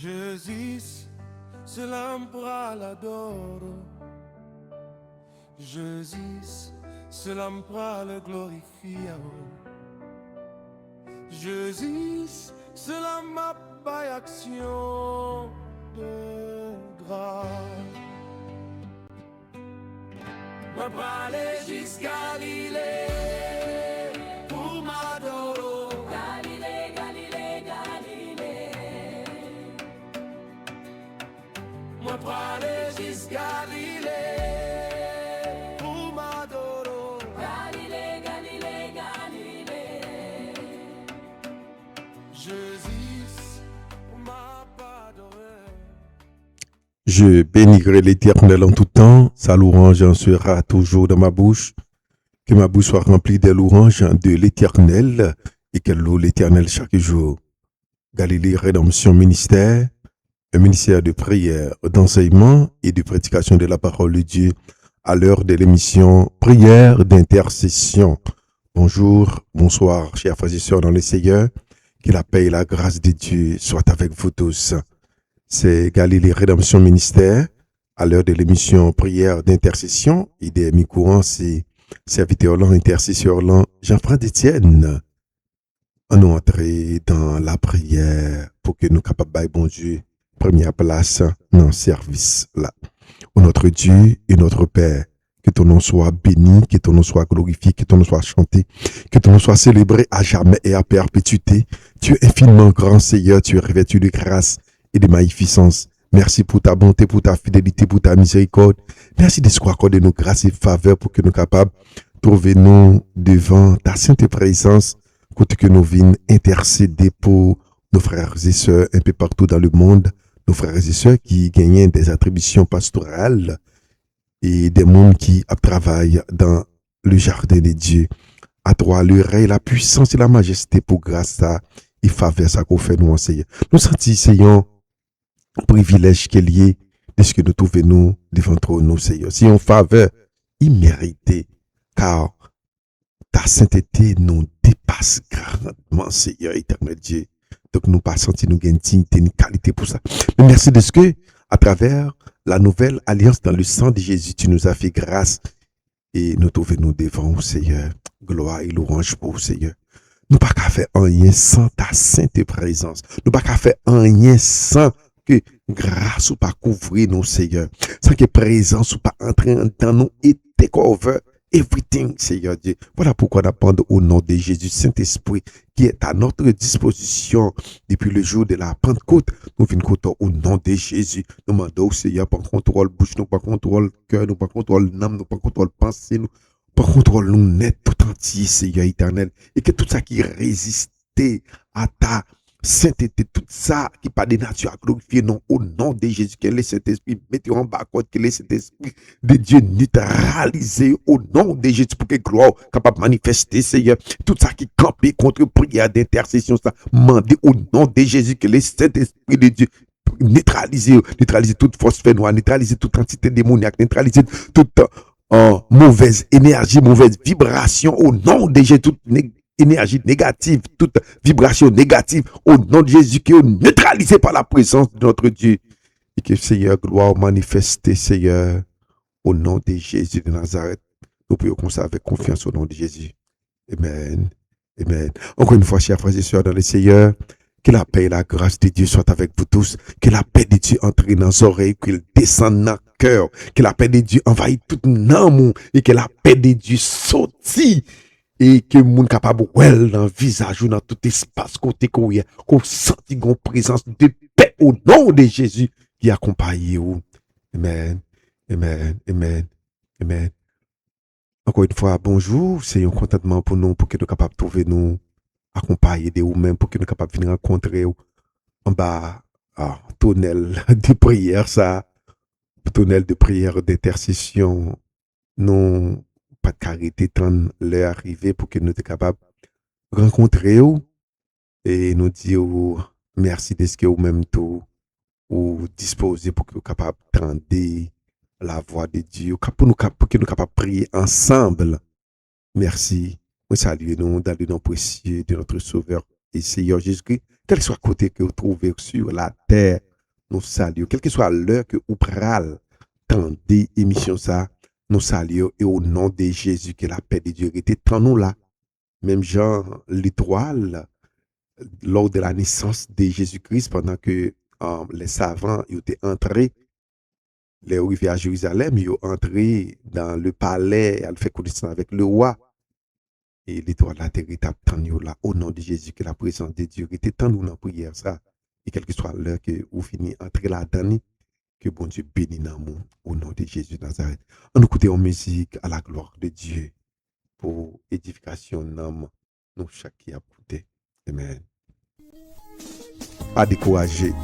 Jesus, selampra l'adoro. Jesus, selampra le glorifie. Jesus, cela m'a pas action de grâce. Moi parler jusqu'à Galilée pour m'adorer. Galilée, Galilée, Galilée. Moi parler jusqu'à Galilée pour m'adorer. Galilée, Galilée, Galilée. Jésus m'a pas adoré. Je bénirai l'Éternel en tout temps, sa louange en sera toujours dans ma bouche. Que ma bouche soit remplie des louanges de l'Éternel et qu'elle loue l'Éternel chaque jour. Galilée Rédemption Ministère, un ministère de prière, d'enseignement et de prédication de la parole de Dieu à l'heure de l'émission Prière d'intercession. Bonjour, bonsoir, chers frères et sœurs dans le Seigneur. Que la paix et la grâce de Dieu soient avec vous tous. C'est Galilée Rédemption Ministère, à l'heure de l'émission Prière d'intercession et des mi-courants, c'est serviteur lent, intercesseur lent, Jean-François Etienne. On est entré dans la prière pour que nous capables, bon Dieu, première place dans le service là. Ô notre Dieu et notre Père, que ton nom soit béni, que ton nom soit glorifié, que ton nom soit chanté, que ton nom soit célébré à jamais et à perpétuité. Tu es infiniment grand Seigneur, tu es revêtu de grâce et de magnificence. Merci pour ta bonté, pour ta fidélité, pour ta miséricorde. Merci de ce qu'on accorde nos grâces et faveurs pour que nous capables de trouver nous devant ta sainte présence, côté que nous venons intercéder pour nos frères et sœurs un peu partout dans le monde, nos frères et sœurs qui gagnent des attributions pastorales et des mondes qui travaillent dans le jardin de Dieu. À toi, le règne, la puissance et la majesté pour grâce à et faveur ça qu'on fait nous enseigner. Nous sentons privilège qu'il y ait de ce que nous trouvons nous devant nous, Seigneur. C'est une faveur imméritée, car ta sainteté nous dépasse grandement, Seigneur éternel Dieu. Donc nous pas senti nous gain dignité ni qualité pour ça. Mais merci de ce que, à travers la nouvelle alliance dans le sang de Jésus, tu nous as fait grâce et nous trouvons nous devant, Seigneur. Gloire et louange pour Seigneur. Nous pas qu'à faire rien sans ta sainte présence. Nous pas qu'à faire rien sans que grâce ou pas couvrir nous, Seigneur. Sans que présence ou pas entrer dans nous et take over everything, Seigneur Dieu. Voilà pourquoi on appelle au nom de Jésus, Saint-Esprit, qui est à notre disposition depuis le jour de la Pentecôte. Nous venons compter au nom de Jésus. Nous demandons au Seigneur, pas contrôle bouche, nous pas contrôle cœur, nous pas contrôle âme, nous pas contrôle pensée, nous pas contrôle nous net tout entier, Seigneur éternel. Et que tout ça qui résistait à ta sainteté, tout ça qui pas de nature à glorifier, non, au nom de Jésus, que le Saint-Esprit mette en bas, que le Saint-Esprit de Dieu neutralisé au nom de Jésus, pour que gloire capable de manifester, Seigneur. Tout ça qui campait contre prière d'intercession, ça, mandé au nom de Jésus, que le Saint-Esprit de Dieu neutraliser toute force fait noire, neutraliser toute entité démoniaque, neutraliser toute mauvaise énergie, mauvaise vibration au nom de Jésus, toute énergie négative, toute vibration négative au nom de Jésus qui est neutralisée par la présence de notre Dieu. Et que Seigneur, gloire manifester, Seigneur, au nom de Jésus de Nazareth. Nous pouvons comme ça avec confiance au nom de Jésus. Amen. Amen. Encore une fois, chers frères et sœurs dans le Seigneur, que la paix et la grâce de Dieu soient avec vous tous. Que la paix de Dieu entre dans nos oreilles, qu'il descende dans le cœur. Que la paix de Dieu envahisse tout l'amour et que la paix de Dieu sortit. Et que moun capable well dans le visage ou dans tout espace côté qu'on senti une présence de paix au nom de Jésus qui accompagne vous. Amen. Amen. Amen. Amen. Encore une fois, bonjour. C'est un contentement pour nous, pour que nous capables de trouver nous accompagner de vous-même, pour que nous capables de venir rencontrer en bas, tunnel de prière, ça, tunnel de prière d'intercession. Non, pas de carité tant l'heure arrivée pour que nous soyons capables de rencontrer vous et nous dire merci de ce que vous-même tout ou disposer pour que nous soyons capables d'entendre la voix de Dieu, pour que nous soyons capables de prier ensemble. Merci. Nous saluons nous dans le nom précieux de notre Sauveur et Seigneur Jésus-Christ, quel soit côté que vous trouvez sur la terre, nous saluons. Quelle que soit l'heure que vous pral tendez émission ça, nous saluons et au nom de Jésus que la paix de Dieu était en nous là. Même genre l'étoile lors de la naissance de Jésus-Christ pendant que les savants ils étaient entrés les arrivés à Jérusalem, ils sont entrés dans le palais, ils ont fait connaissance avec le roi. Et l'étoile de la terre est attendue là, au nom de Jésus, que la présence de Dieu était en nous dans la prière, ça. Et quelle que soit l'heure que vous finissez entrer là-dedans, que bon Dieu bénisse dans nous, au nom de Jésus de Nazareth. On écoute en musique à la gloire de Dieu pour édification d'âme, nous chaque qui a écouté. Amen. Pas décourager.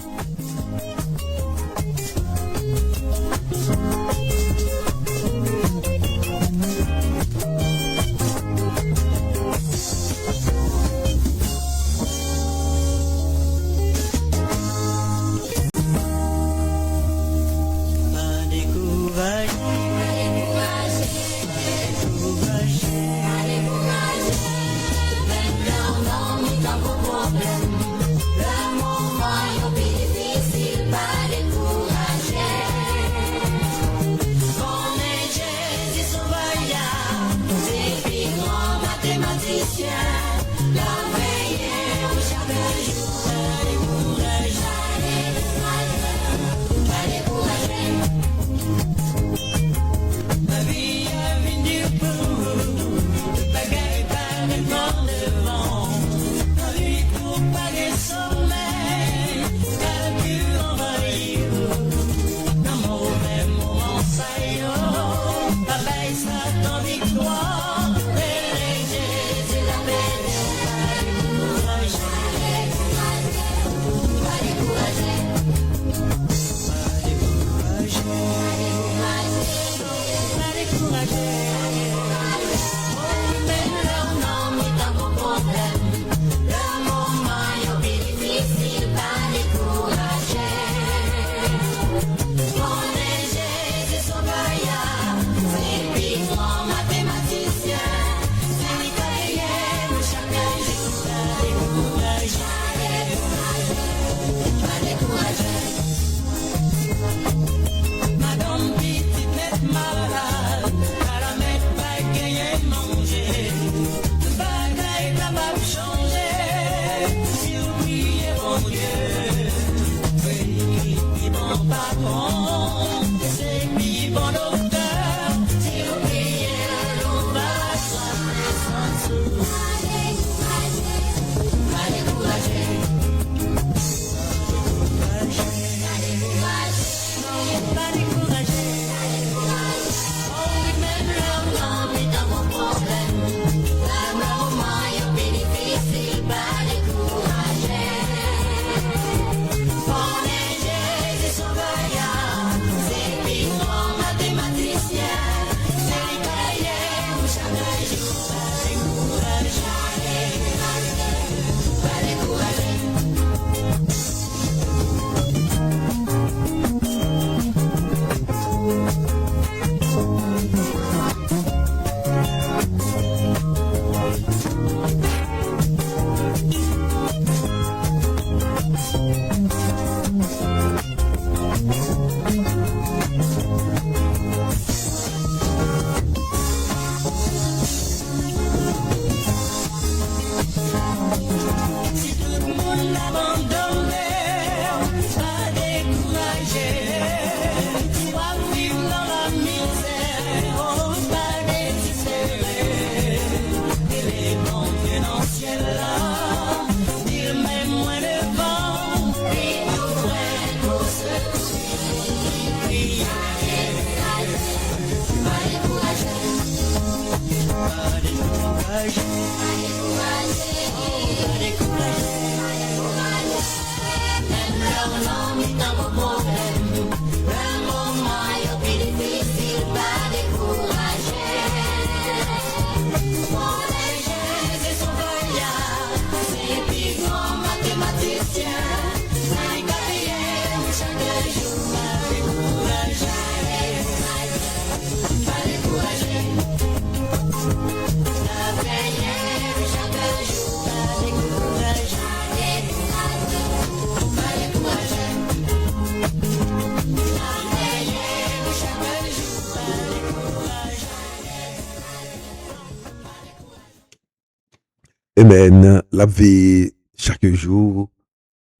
Amen. La vie chaque jour,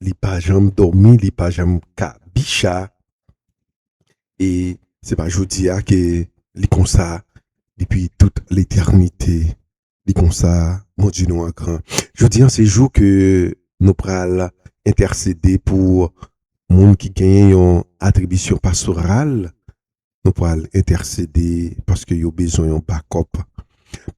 li pas jamais dormi, li pas jamais ka bicha. Et c'est pas jodi a que li comme ça depuis toute l'éternité. Li comme ça, mon Dieu nous en grand. Jodi an c'est jour que nous pral intercéder pour moun qui gagne une attribution pastorale. Nous pral intercéder parce que yo besoin d'un backup.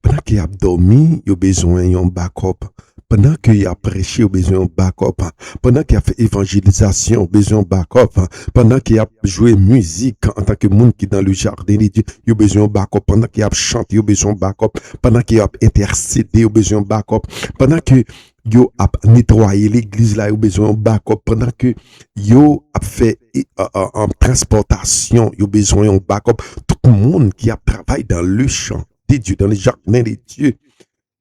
Pendant qu'il a dormi, il a besoin d'un backup. Pendant qu'il a prêché, il a besoin d'un backup. Pendant qu'il a fait évangélisation, il a besoin d'un backup. Pendant qu'il a joué musique en tant que monde qui est dans le jardin de Dieu, il a besoin d'un backup. Pendant qu'il a chanté, il a besoin d'un backup. Pendant qu'il a intercédé, il a besoin d'un backup. Pendant que yo a nettoyé l'église là, il a besoin d'un backup. Pendant que yo a fait en transportation, il a besoin d'un backup. Tout le monde qui a travaillé dans le champ de Dieu, dans les jardins de Dieu,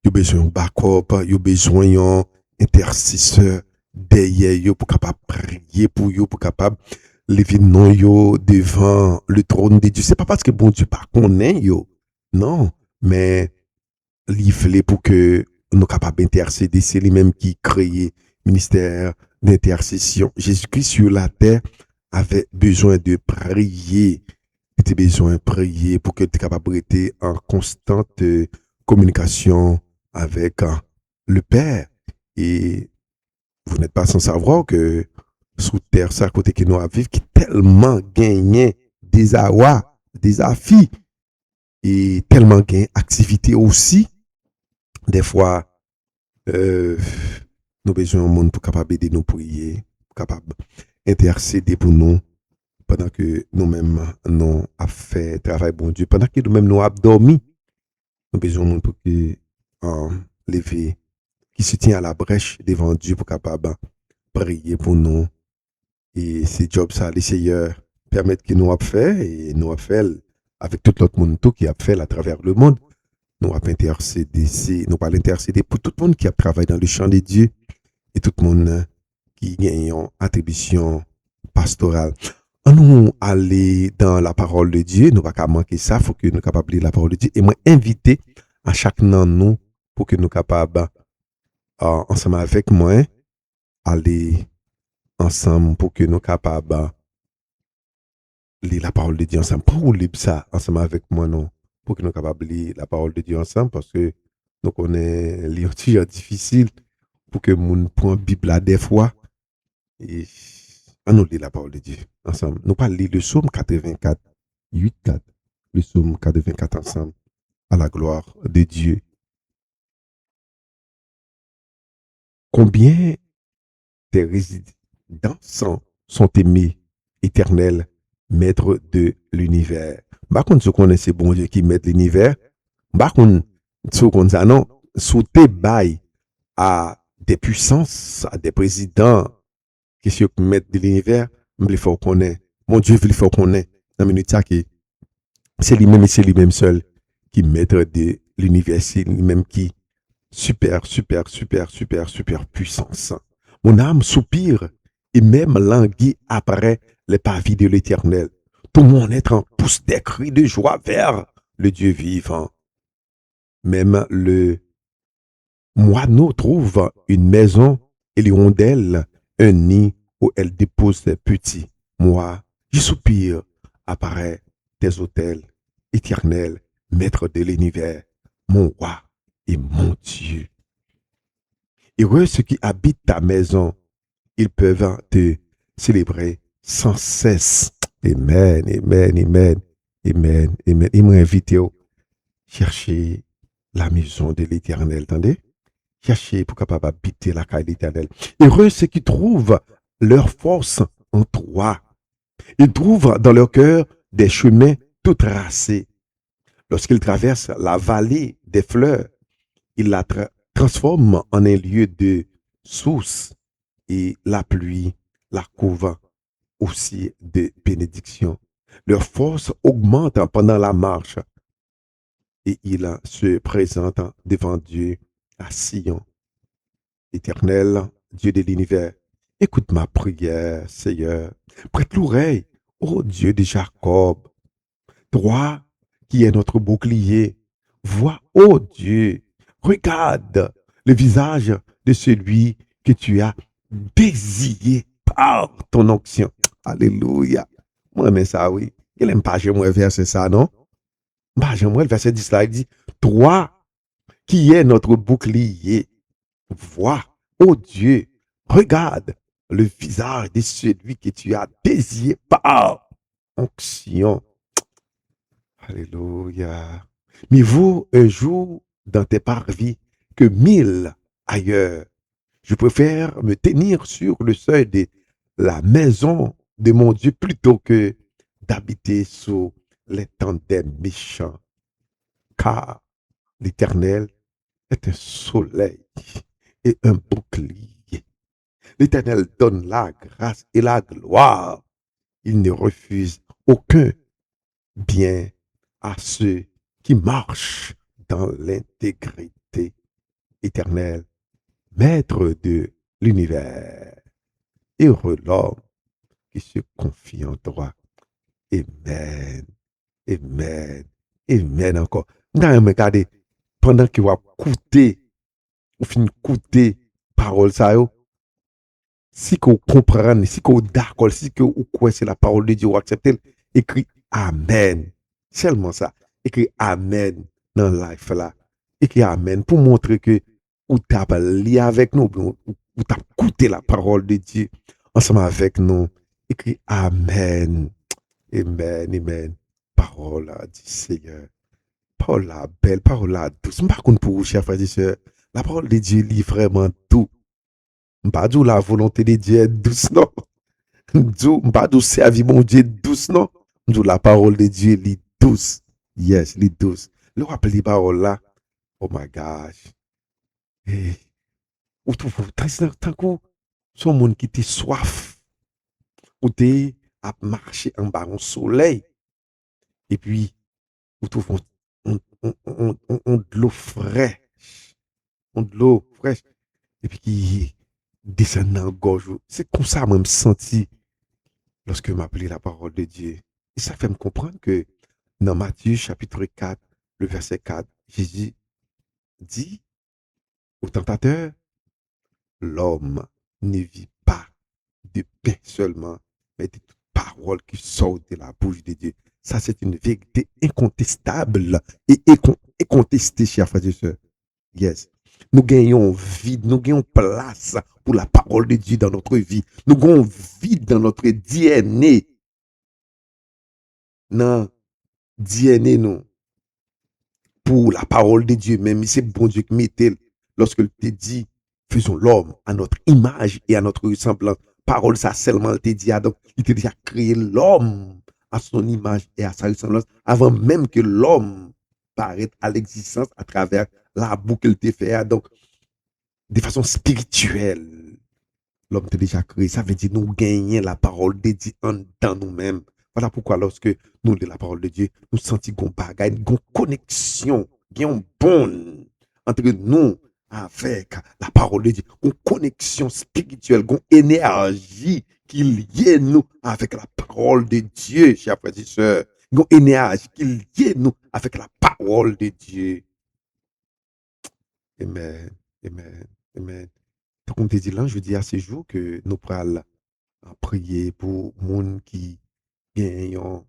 il a besoin d'un backup, il a besoin d'un intercesseur derrière yo pour capable prier pour yo, pour capable lever non yo devant le trône de Dieu. C'est pas parce que bon Dieu pas connaît yo, non, mais livrer pour que nous capables d'intercéder, c'est lui-même qui créé ministère d'intercession. Jésus-Christ sur la terre avait besoin de prier. Il était besoin de prier pour que tu sois capable d'être en constante communication avec le Père. Et vous n'êtes pas sans savoir que sous terre, ça, à côté que nous vivons, qui tellement gagné des awa, des affis, et tellement gagné activité aussi. Des fois, nous besoin de monde pour capable de nous prier, pour capable intercéder pour nous, pendant que nous-mêmes, nous avons fait travail bon Dieu, pendant que nous-mêmes, nous avons dormi, nous besoin de monde pour que lever, qui se tient à la brèche devant Dieu pour capable prier pour nous. Et c'est job ça, les seigneurs permettent que nous avons fait, et nous avons fait avec tout l'autre monde tout qui a fait à travers le monde. Nous allons intercéder, nous allons intercéder pour tout le monde qui a travaillé dans le champ de Dieu et tout le monde qui gagne une attribution pastorale. En nous aller dans la parole de Dieu, nous ne pouvons pas manquer ça, il faut que nous soyons capables de lire la parole de Dieu. Et moi, inviter à chacun de nous pour que nous soyons capables, ensemble avec moi, aller ensemble pour que nous soyons capables de lire la parole de Dieu ensemble. Pas ou lire ça ensemble avec moi, non. Pour que nous soyons capables de lire la parole de Dieu ensemble, parce que nous connaissons les choses difficiles pour que nous prenions la Bible là des fois. Et nous lire la parole de Dieu ensemble. Nous pas lire le psaume 84, 8-4. Le psaume 84 ensemble, à la gloire de Dieu. Combien tes résidents sont aimés, éternels, maître de l'univers. Par contre, ce qu'on est, c'est bon Dieu qui met l'univers. Par contre, ce qu'on a, non, sous tes bails à des puissances, à des présidents, qui sont mettre de l'univers, il faut qu'on ait. Mon Dieu, il faut qu'on ait. Dans une minute, c'est lui-même et c'est lui-même seul qui maître de l'univers, c'est lui-même qui super puissance. Mon âme soupire et même languit après les pavis de l'Éternel. Tout mon être en pousse des cris de joie vers le Dieu vivant. Même le moineau trouve une maison et l'hirondelle un nid où elle dépose ses petits. Moi, je soupire après tes autels éternels, maître de l'univers, mon roi et mon Dieu. Heureux ceux qui habitent ta maison, ils peuvent te célébrer sans cesse. Amen, amen, amen, amen, amen. Il m'a invité à chercher la maison de l'Éternel, attendez? Chercher pour capable habiter la caille de l'Éternel. Heureux ceux qui trouvent leur force en toi. Ils trouvent dans leur cœur des chemins tout tracés. Lorsqu'ils traversent la vallée des fleurs, ils la transforment en un lieu de source et la pluie la couvre aussi de bénédiction. Leur force augmente pendant la marche et ils se présentent devant Dieu à Sion. Éternel, Dieu de l'univers, écoute ma prière, Seigneur. Prête l'oreille, ô Dieu de Jacob. Toi qui es notre bouclier, vois, ô Dieu, regarde le visage de celui que tu as désiré par ton onction. Alléluia. Moi, mais ça, oui. Il n'aime pas, j'aimerais verser ça, non? Bah, j'aimerais le verset 10 là, il dit, toi qui es notre bouclier, vois, ô Dieu, regarde le visage de celui que tu as désiré par onction. Alléluia. Mieux vaut un jour dans tes parvis que 1000 ailleurs. Je préfère me tenir sur le seuil de la maison de mon Dieu plutôt que d'habiter sous les tentes des méchants. Car l'Éternel est un soleil et un bouclier. L'Éternel donne la grâce et la gloire. Il ne refuse aucun bien à ceux qui marchent dans l'intégrité. Éternel, maître de l'univers, heureux l'homme qui se confie en toi. Amen, amen, amen encore. Nous regardez, pendant que vous écoutez, vous finissez d'écouter parole ça, si vous comprenez, si vous d'accord, si vous croyez la parole de Dieu, vous acceptez, écrit Amen. Seulement ça. Écrit Amen dans la life là. Écrit Amen pour montrer que vous avez lié avec nous, vous avez écouté la parole de Dieu ensemble avec nous. Écrit Amen. Amen, amen. Parole du Seigneur. Parole la belle, parole la douce. Par contre, pour vous, chers frères et sœurs, la parole de Dieu lit vraiment tout. Pas dire la volonté de Dieu est douce, non. Pas dire servir mon Dieu douce, non. La parole de Dieu lit douce. Yes, lit douce. Le rappel des paroles là, oh my gosh. Et, ou tout, tant que son monde qui était soif, ou t'es à marcher en bas au soleil, et puis, ou tout, on de l'eau fraîche, de l'eau fraîche, et puis qui descend dans la gorge. C'est comme ça, moi, je me senti lorsque je m'appelais la parole de Dieu. Et ça fait me comprendre que dans Matthieu chapitre 4, le verset 4, Jésus dit au tentateur, l'homme ne vit pas de pain seulement, mais de toute parole qui sort de la bouche de Dieu. Ça, c'est une vérité incontestable et incontestée, chers frères et sœurs. Yes. Nous gagnons vide, nous gagnons place pour la parole de Dieu dans notre vie. Nous gagnons vide dans notre DNA. Dans DNA, nous. Pour la parole de Dieu, même c'est bon Dieu qui mettait lorsque il te dit, faisons l'homme à notre image et à notre ressemblance. Parole, ça seulement il te dit, donc il te dit à créer l'homme à son image et à sa ressemblance avant même que l'homme paraisse à l'existence à travers la boucle qu'il te fait. Donc, de façon spirituelle, l'homme t'a déjà créé. Ça veut dire nous gagner la parole de Dieu dans nous-mêmes. Voilà pourquoi lorsque nous lisons la parole de Dieu, nous sentons qu'on bagaille, une connexion, une bonne entre nous avec la parole de Dieu, une connexion spirituelle, une énergie qui lie nous avec la parole de Dieu, chers frères et sœurs. Une énergie qui lie nous avec la parole de Dieu. Amen, amen, amen. Donc, comme tu dis là, je dis à ce jour que nous pourrons prier pour les gens qui gagnent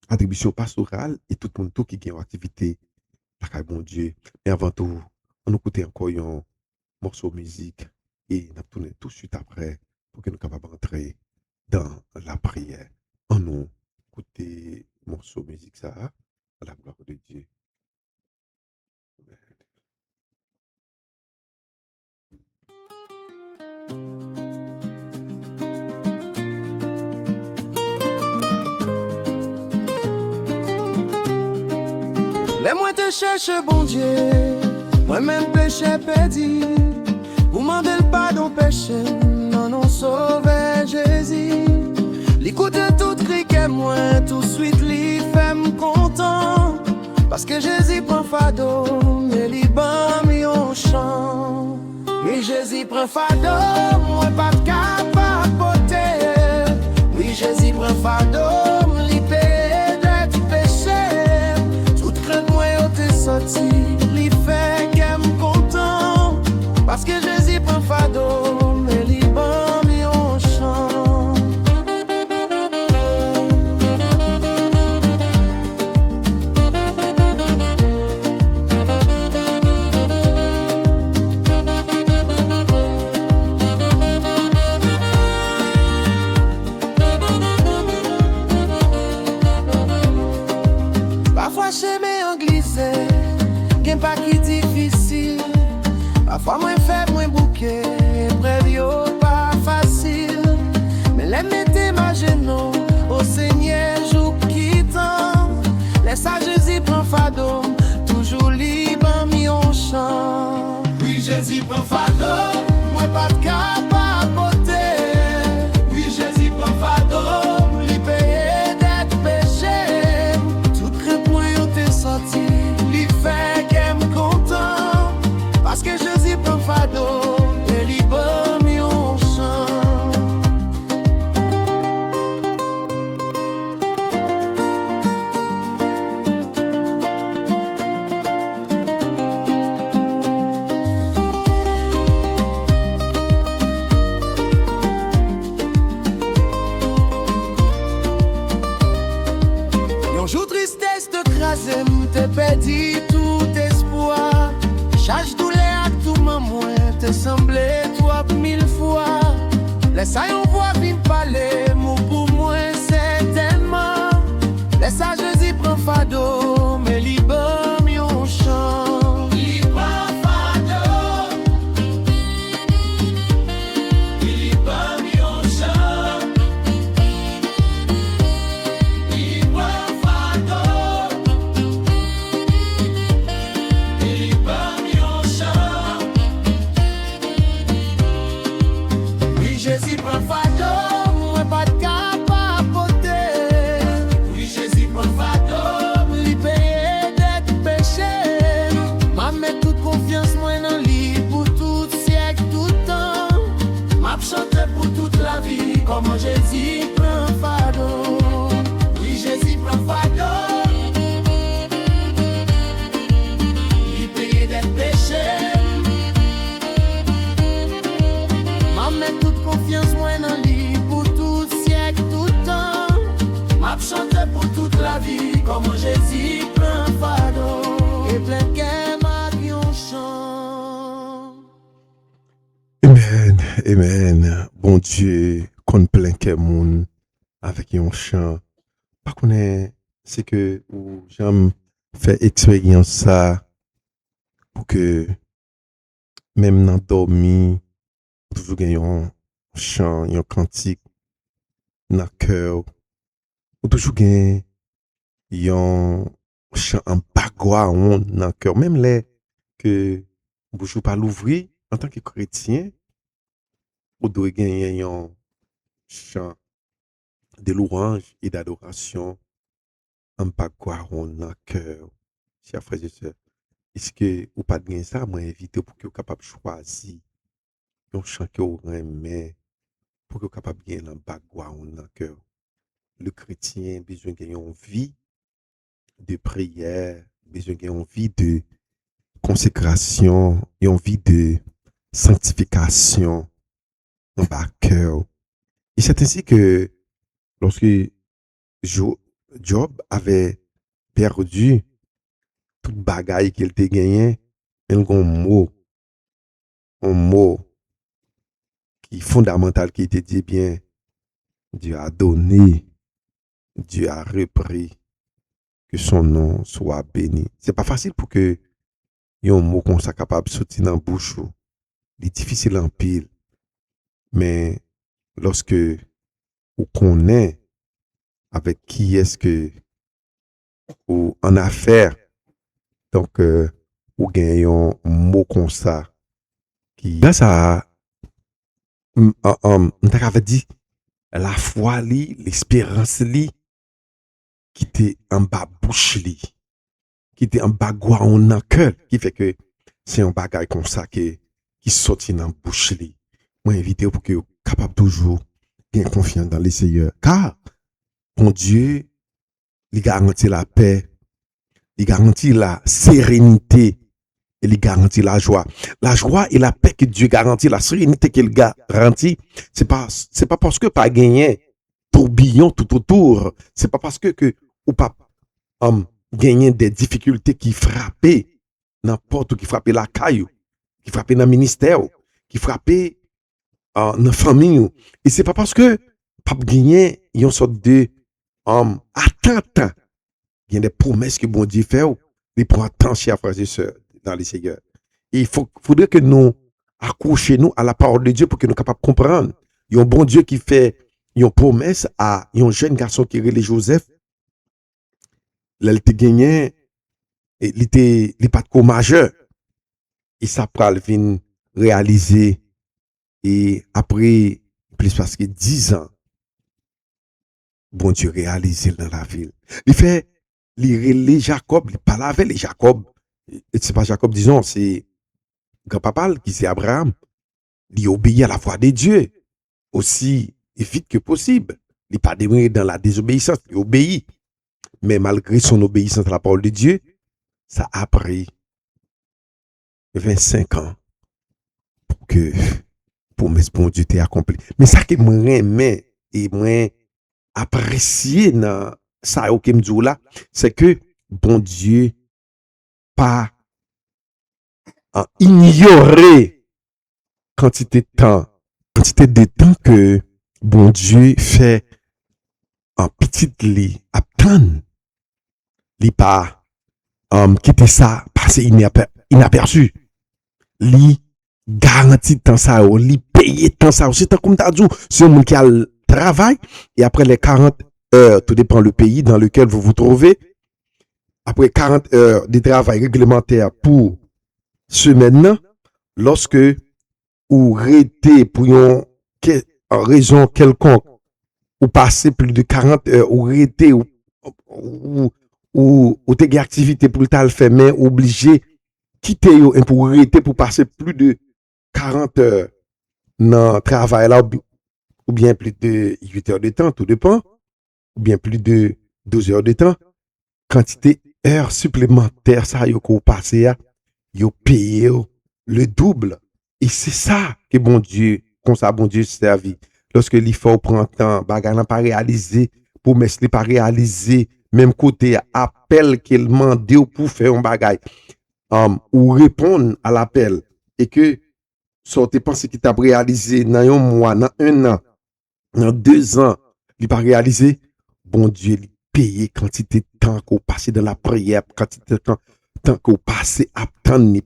attribution pastorale et tout le monde qui gagne activité. Par bon Dieu. Mais avant tout, on écoute encore un morceau de musique et on tourne tout de suite après pour que nous soyons capables d'entrer dans la prière. En nous, écoutez morceau de musique ça, à la gloire de Dieu. Laisse-moi te chercher, bon Dieu, moi-même péché perdu. Vous m'en le pardon péché, non, non, sauvé Jésus. L'écoute tout cri que moi, tout de suite, lui fait me content. Parce que Jésus prend fardeau, mais lui ban mi on chant. Oui, Jésus prend fardeau, moi pas de capable porter. Oui, Jésus prend fardeau, lui paye de tout péché. Toute crainte moi yo te sorti, lui fait qu'elle me content. difficile. Parfois moi fait moins bouquet, bref yo pas facile. Mais les mettez ma genou au Seigneur jour qui tend. Les sages y prend fado, toujours libre mi on chant. Oui Jésus prend fado, moi pas de capapoter. Oui Jésus prend fado, li paye d'être péché. Tout crête moi yo t'es sorti, li fait qu'elle me content. Parce que Jésus prend fado, et li bon mi on chant. Yon jour tristesse te crasé, te perdu tout espoir. Charge douleur ak tout maman, te semblé toi mille fois. Laisse à yon voix vin parler, mou pour moi certainement. Laisse à Jésus prend fado, mais libre mi on chant. Libre fado, libre mi on chant. Libre fado, libre mi on chant. Oui Jésus prend fado, moi pas de capapoter. Oui Jésus prend fado, li paye d'être péché. M'a met toute confiance moi dans lui pour tout siècle, tout temps. M'a chanté pour toute la vie, comment Jésus prend fado. Oui Jésus prend fado, li paye d'être péché. M'a met toute confiance moi dans lui pour tout siècle, tout temps. M'a chanté pour toute la vie, comment Jésus prend fado. Et plein qu'elle m'a dit on chant. Amen, amen. Bon Dieu, qu'on plein que moun avec un chant. Pas qu'on est, c'est que ou j'aime faire expérience ça pour que même dans dormi, toujours gagner un chant, un cantique dans le cœur, ou toujours gagner un chant en background dans le cœur, même les que vous pas l'ouvrir en tant que chrétien, vous devez gagner un chant de louange et d'adoration en background dans le cœur. Chers frères et sœurs, est-ce que vous pas de gagner ça, moi invite pour que vous capable de choisir un chant que vous aimez pour que vous capable de gagner un background dans le cœur. Le chrétien a besoin de gagner une vie de prière, besoin de gagner une vie de consécration et une vie de sanctification en bas cœur. Et c'est ainsi que lorsque Job avait perdu toute bagaille qu'il était gagné, il y a un mot qui est fondamental qui était dit bien, Dieu a donné, Dieu a repris, que son nom soit béni. C'est pas facile pour que y ait un mot comme ça capable de sortir dans la bouche. Il est difficile en pile. Mais lorsque on connaît avec qui est-ce que ou en affaire, donc ou gagne un mot comme ça qui là ça on t'avait dit la foi li, l'espérance li qui était en bas bouche li, qui était en bas goût dans cœur, qui fait que c'est un bagage comme ça qui sortit dans bouche li. Moi invité pour que capable toujours bien confiant dans le Seigneur, car mon Dieu il garantit la paix, il garantit la sérénité et il garantit la joie. La joie et la paix que Dieu garantit, la sérénité qu'il garantit, c'est pas parce que pas gagné tourbillon tout autour, c'est pas parce que ou pas gagner des difficultés qui frappaient n'importe qui frappait la caillou, qui frappait dans le ministère, qui frappait dans la famille. Et c'est pas parce que pas gagner une sorte de attente. Il y a des promesses que bon Dieu fait. Il prend temps, chers frères et sœurs. dans les Seigneur. Et faudrait que nous accrochions nous à la parole de Dieu pour que nous soyons capables de comprendre. Il y a un bon Dieu qui fait une promesse à un jeune garçon qui est Joseph. Là, il était gagné, il était pas de majeur. Et ça pral vient réaliser. Et après, plus parce que 10 ans, bon Dieu réalisé dans la ville. Il fait, les Jacob, il parle avec les Jacob. C'est pas Jacob, disons, c'est grand-papa qui c'est Abraham. Il obéit à la voix de Dieu aussi vite que possible. Il n'est pas demeuré dans la désobéissance, il obéit. Mais malgré son obéissance à la parole de Dieu, ça a pris 25 ans pour que promesse bon Dieu t'ait accompli. Mais ça que moi aimé et moi apprécié dans ça que me dit là, c'est que bon Dieu pas ignoré quantité de temps que bon Dieu fait en petit lit attendre li pas quitter ça passer inaperçu li garanti temps ça li payer temps ça aussi tant comme t'as dit c'est un monde qui a le travail et après les 40 heures tout dépend le pays dans lequel vous vous trouvez après 40 heures de travail réglementaire pour semaine lorsque ou arrêté pour en raison quelconque ou passer plus de 40 heures ou arrêté ou t'es activité pour le faire mais obligé quitter yo et pour arrêter pour passer plus de 40 heures dans travail là ou bien plus de 8 heures de temps tout dépend ou bien plus de 12 heures de temps quantité heures supplémentaires ça yo ko passer yo payer le double et c'est ça que bon Dieu comme ça bon Dieu servi lorsque l'effort prend temps bagay n'a pas réalisé pour mesli pas réalisé même côté appel qu'il mande pour faire un bagay ou répondre à l'appel et que sortez pensé qu'il t'a réalisé dans un mois dans un an dans 2 ans il pas réalisé bon Dieu il paye quantité de temps qu'on passe dans la prière quantité de temps qu'on passe à attendre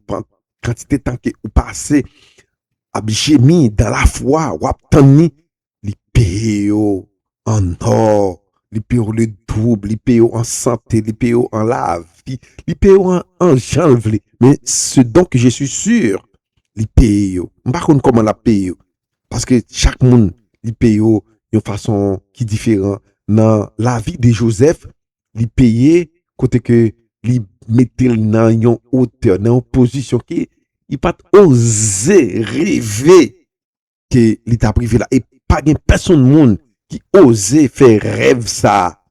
quantité de temps qu'on passe à gémir dans la foi ou attendre il paye en or il paye le double il paye en santé il paye en la vie il paye en janvier mais ce dont que je suis sûr il paye par contre comment la paye parce que chaque monde il paye d'une façon qui est différente dans la vie de Joseph il paye côté que il mettait dans une hauteur dans une position qui il pas osé rêver que il t'a privé là et pas de personne monde qui osait faire rêve ça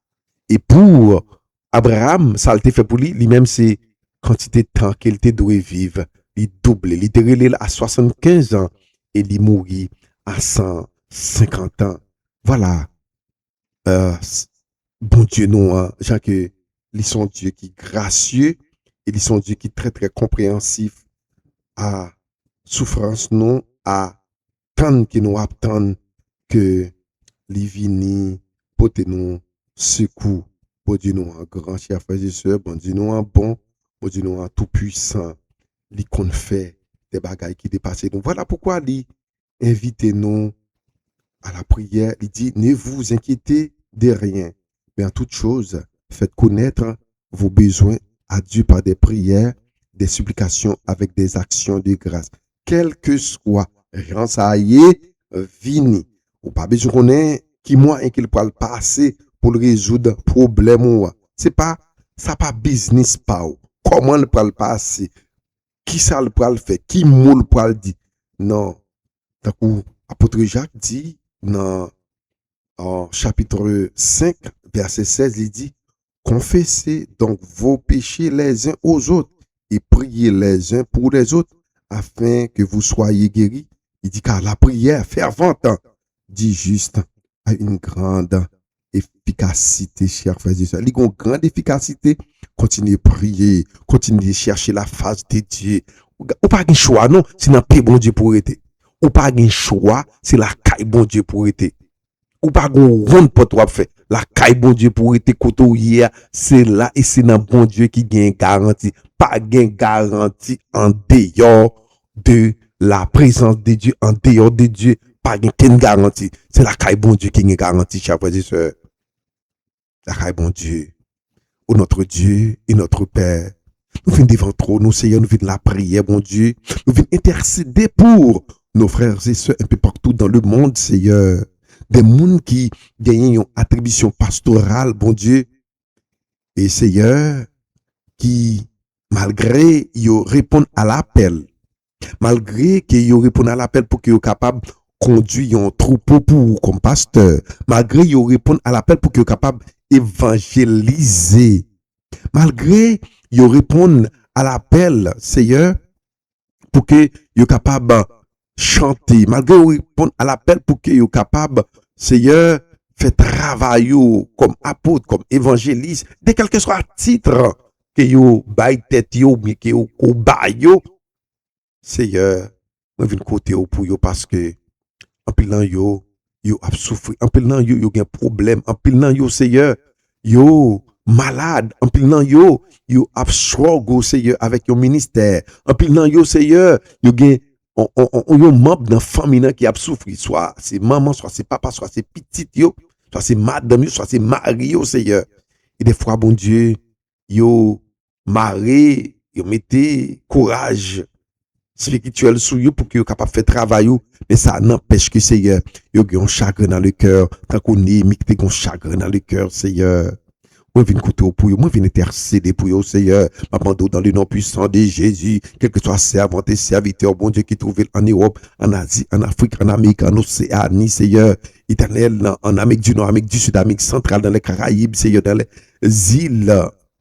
et pour Abraham ça a été fait pour lui-même c'est quantité de temps qu'il était doit vivre il double il était à 75 ans et il mourit à 150 ans voilà bon Dieu non Jean que ils sont Dieu qui est gracieux et ils sont Dieu qui est très très compréhensif à souffrance non à tant que nous attendons que les vini pote nous secours bon Dieu nous en grand chers frères et sœurs bon Dieu nous en bon Dieu nous en tout puissant li qu'on fait des bagailles qui dépassent nous voilà pourquoi li invitez nous à la prière il dit ne vous inquiétez de rien mais en toute chose faites connaître vos besoins à Dieu par des prières des supplications avec des actions de grâce quel que soit rien ça y est vini ou pas besoin connaître qui moi et qu'il pourra passer pour résoudre problème c'est pas ça pas business pas comment le pourra passer qui ça le pourra faire qui moule pourra dire non donc apôtre Jacques dit dans chapitre 5 verset 16 il dit confessez donc vos péchés les uns aux autres et priez les uns pour les autres afin que vous soyez guéris il dit car la prière fervente dit juste a une grande efficacité, chers frères et sœurs. Il y a une grande efficacité. Continuez à prier, continuez à chercher la face de Dieu. Ou pas de choix, non, c'est un paix bon Dieu pour être. Ou pas de choix, c'est la caille bon Dieu pour être. Ou pas de ronde pour toi faire. la caille bon Dieu pour être côté c'est là et c'est dans bon Dieu qui gagne garantie. Pas gagne garantie en dehors de la présence de Dieu, en dehors de Dieu, pas gagne garantie. C'est la caille bon Dieu qui gagne garantie, chers frères et sœurs. La caille bon Dieu. Ô notre Dieu et notre Père. Nous venons devant trop, nous Seigneur, nous venons la prière, bon Dieu. Nous venons intercéder pour nos frères et sœurs un peu partout dans le monde, Seigneur. Des gens qui gagnent une attribution pastorale, bon Dieu. Et Seigneur, qui, malgré, ils répondent à l'appel. Malgré qu'ils répondent à l'appel pour qu'ils soient capables de conduire un troupeau pour comme pasteur. Malgré qu'ils répondent à l'appel pour qu'ils soient capables d'évangéliser. Malgré qu'ils répondent à l'appel, Seigneur, pour qu'ils soient capables de chanter. Malgré qu'ils répondent à l'appel pour qu'ils soient capables, Seigneur, faire travail comme apôtre, comme évangéliste, de quel que soit titre que yo bail tête yo, mais que yo bail yo. Seigneur, moi viens côté pour yo parce que en pile yo a souffert, en pile yo a un problème, en pile yo Seigneur, yo malade, en pile yo a struggle Seigneur avec your ministère, en pile yo Seigneur, yo gen on membre dans famille qui a souffert, soit c'est maman, soit c'est papa, soit c'est petite yo, soit c'est madame yo, soit c'est mari yo Seigneur. Et des fois bon Dieu, yo maré, yo mettez courage spirituel sur eux pour qu'ils soient capables de faire travail, mais ça n'empêche que Seigneur, ils ont un chagrin dans le cœur, tant qu'on est, mais qu'ils ont un chagrin dans le cœur, Seigneur. Moi, je viens écouter pour eux, moi, je viens intercéder pour eux, Seigneur. M'abandonne dans le nom puissant de Jésus, quel que soit servant et serviteur, bon Dieu, qui trouve en Europe, en Asie, en Afrique, en Amérique, en Océanie, Seigneur. Éternel, en Amérique du Nord, Amérique du Sud, Amérique centrale, dans les Caraïbes, Seigneur, dans les îles,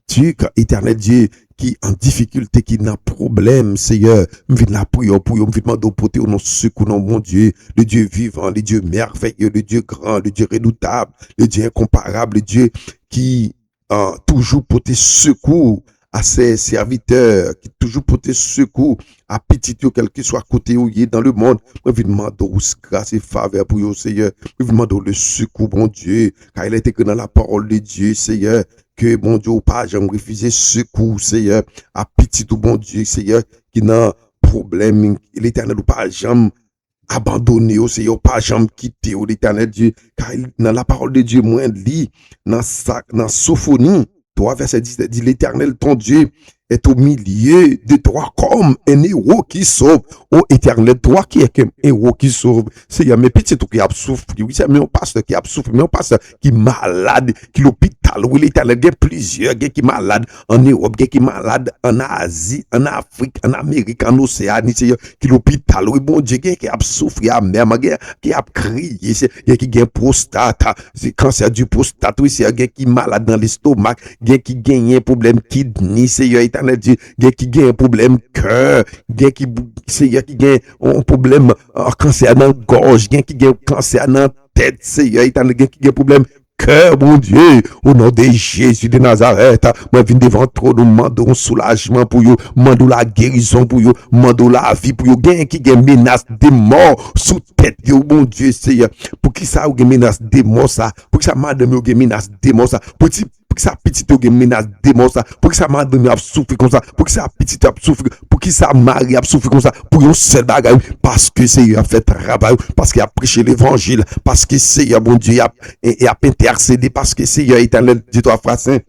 Dieu, éternel Dieu, qui en difficulté, qui n'a problème, Seigneur, me viens la prière pour eux, me viens demander pour eux, non secours, non mon Dieu, le Dieu vivant, le Dieu merveilleux, le Dieu grand, le Dieu redoutable, le Dieu incomparable, le Dieu qui toujours porter secours à ses serviteurs, qui toujours porter secours à petit ou quel que soit côté où il est dans le monde. Je vous demande grâce et faveur pour vous, Seigneur. Je vous demande le secours, bon Dieu, car il a été que dans la parole de Dieu, Seigneur, que bon Dieu, pas jamais refuser secours, Seigneur, à petit ou bon Dieu, Seigneur, qui n'a problème, l'éternel ou pas jamais abandonné, Seigneur, pas jamais quitté, l'éternel Dieu, car dans la parole de Dieu, moins lit, dans Sophonie, 3 verset 10, dit l'éternel, ton Dieu, est au milieu de toi comme un héros qui sauve. Ô éternel, toi qui es un héros qui sauve. Seigneur, mes petits qui a souffert. Oui, c'est mon pasteur qui a souffert. Mon pasteur qui est malade, qui est l'hôpital. Oui, l'éternel, il y a plusieurs qui sont malades en Europe, qui sont malades en Asie, en Afrique, en Amérique, en Océanie. Seigneur, qui est l'hôpital. Oui, bon Dieu, qui a souffert, même, qui a crié, qui a un prostate, c'est cancer du prostate. Oui, c'est quelqu'un qui est malade dans l'estomac, qui a un problème kidney, Seigneur. Dieu, qui a un problème cœur, qui a un problème cancer dans la gorge, qui a un cancer dans la tête, qui a un problème cœur, mon Dieu, au nom de Jésus de Nazareth, moi je viens devant trop, nous demandons un soulagement pour vous, demandons la guérison pour vous, demandons la vie pour vous, qui a une menace de mort sous tête, mon Dieu, Seigneur, pour qui ça a une menace de mort, ça, pour qui ça madame a une menace de mort, ça, pour que ça petite a une menace de mort, ça, pour que ça madame a souffert comme ça, pour que ça petite a souffert, pour que ça mari a souffert comme ça, pour un seul bagage, parce que Seigneur a fait travail, parce qu'il a prêché l'évangile, parce que Seigneur, mon Dieu, il a intercédé, parce que Seigneur éternel, dis-toi, frère saint,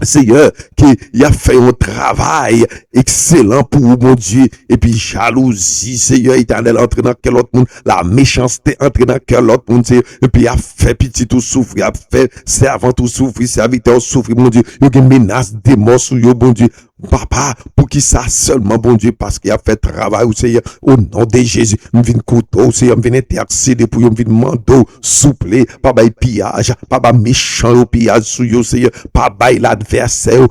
Seigneur, qui a fait un travail excellent pour vous, mon Dieu, et puis jalousie, Seigneur éternel, entre dans quel autre monde, la méchanceté entre dans quel autre monde, Seigneur, et puis il a fait petit tout souffrir, a fait servant tout souffrir, serviteur souffrir, mon Dieu, il y a une menace de mort sur vous, mon Dieu, papa, pour qui ça seulement, bon Dieu, parce qu'il a fait travail, au Seigneur, au nom de Jésus, je viens couteau, Seigneur, je viens intercéder pour vous, je viens demander, souple, papa, pillage, papa, méchant, au pillage sur vous, Seigneur, papa, l'adversaire,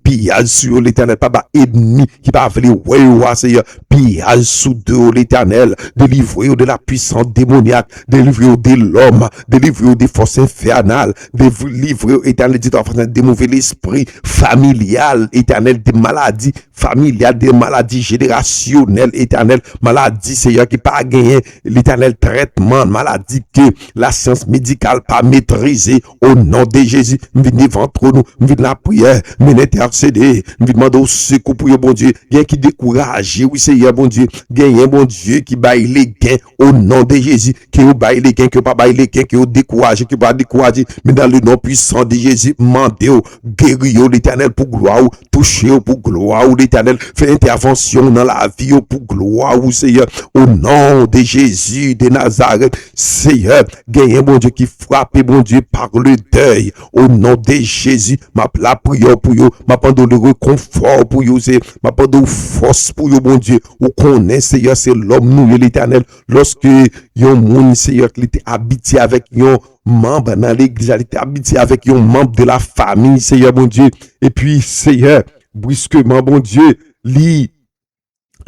pillage sur l'éternel, papa, ennemi, qui va venir, ouais, Seigneur, pillage sous deux, l'éternel, délivrez-vous de la puissance démoniaque, délivrez-vous de l'homme, délivrez-vous des forces infernales, délivrez-vous, éternel, dit en français, des mauvais esprits familial, éternel, éternel, des maladies familiales, des maladies générationnelles, éternel, maladies, Seigneur, qui pas gagné, l'éternel traitement, maladie que la science médicale pas maîtrisée, au nom de Jésus, venez ventre nous, venez la prière, venez intercéder, venez demander au secours pour bon Dieu, gain qui décourage, oui, Seigneur, bon Dieu, gain, bon Dieu, qui baille les gains, au nom de Jésus, qui ou baille les gains, qui pas baille les gains, qui ou décourage, qui pas décourager, mais dans le nom puissant de Jésus, mandez au guérir l'éternel pour gloire, toucher pour gloire, l'éternel, fait intervention dans la vie pour gloire, Seigneur, au nom de Jésus de Nazareth, Seigneur, gagne, bon Dieu, qui frappe, bon Dieu, par le deuil, au nom de Jésus, la prière pour vous, ma pendant le réconfort pour vous, c'est ma pendant force pour vous, bon Dieu, ou connaît, Seigneur, c'est l'homme, nous, l'éternel, lorsque yon moun, Seigneur, qui était habité avec yon membre dans l'église, il était habité avec yon membre de la famille, Seigneur, bon Dieu, et puis, Seigneur, brusquement, bon Dieu,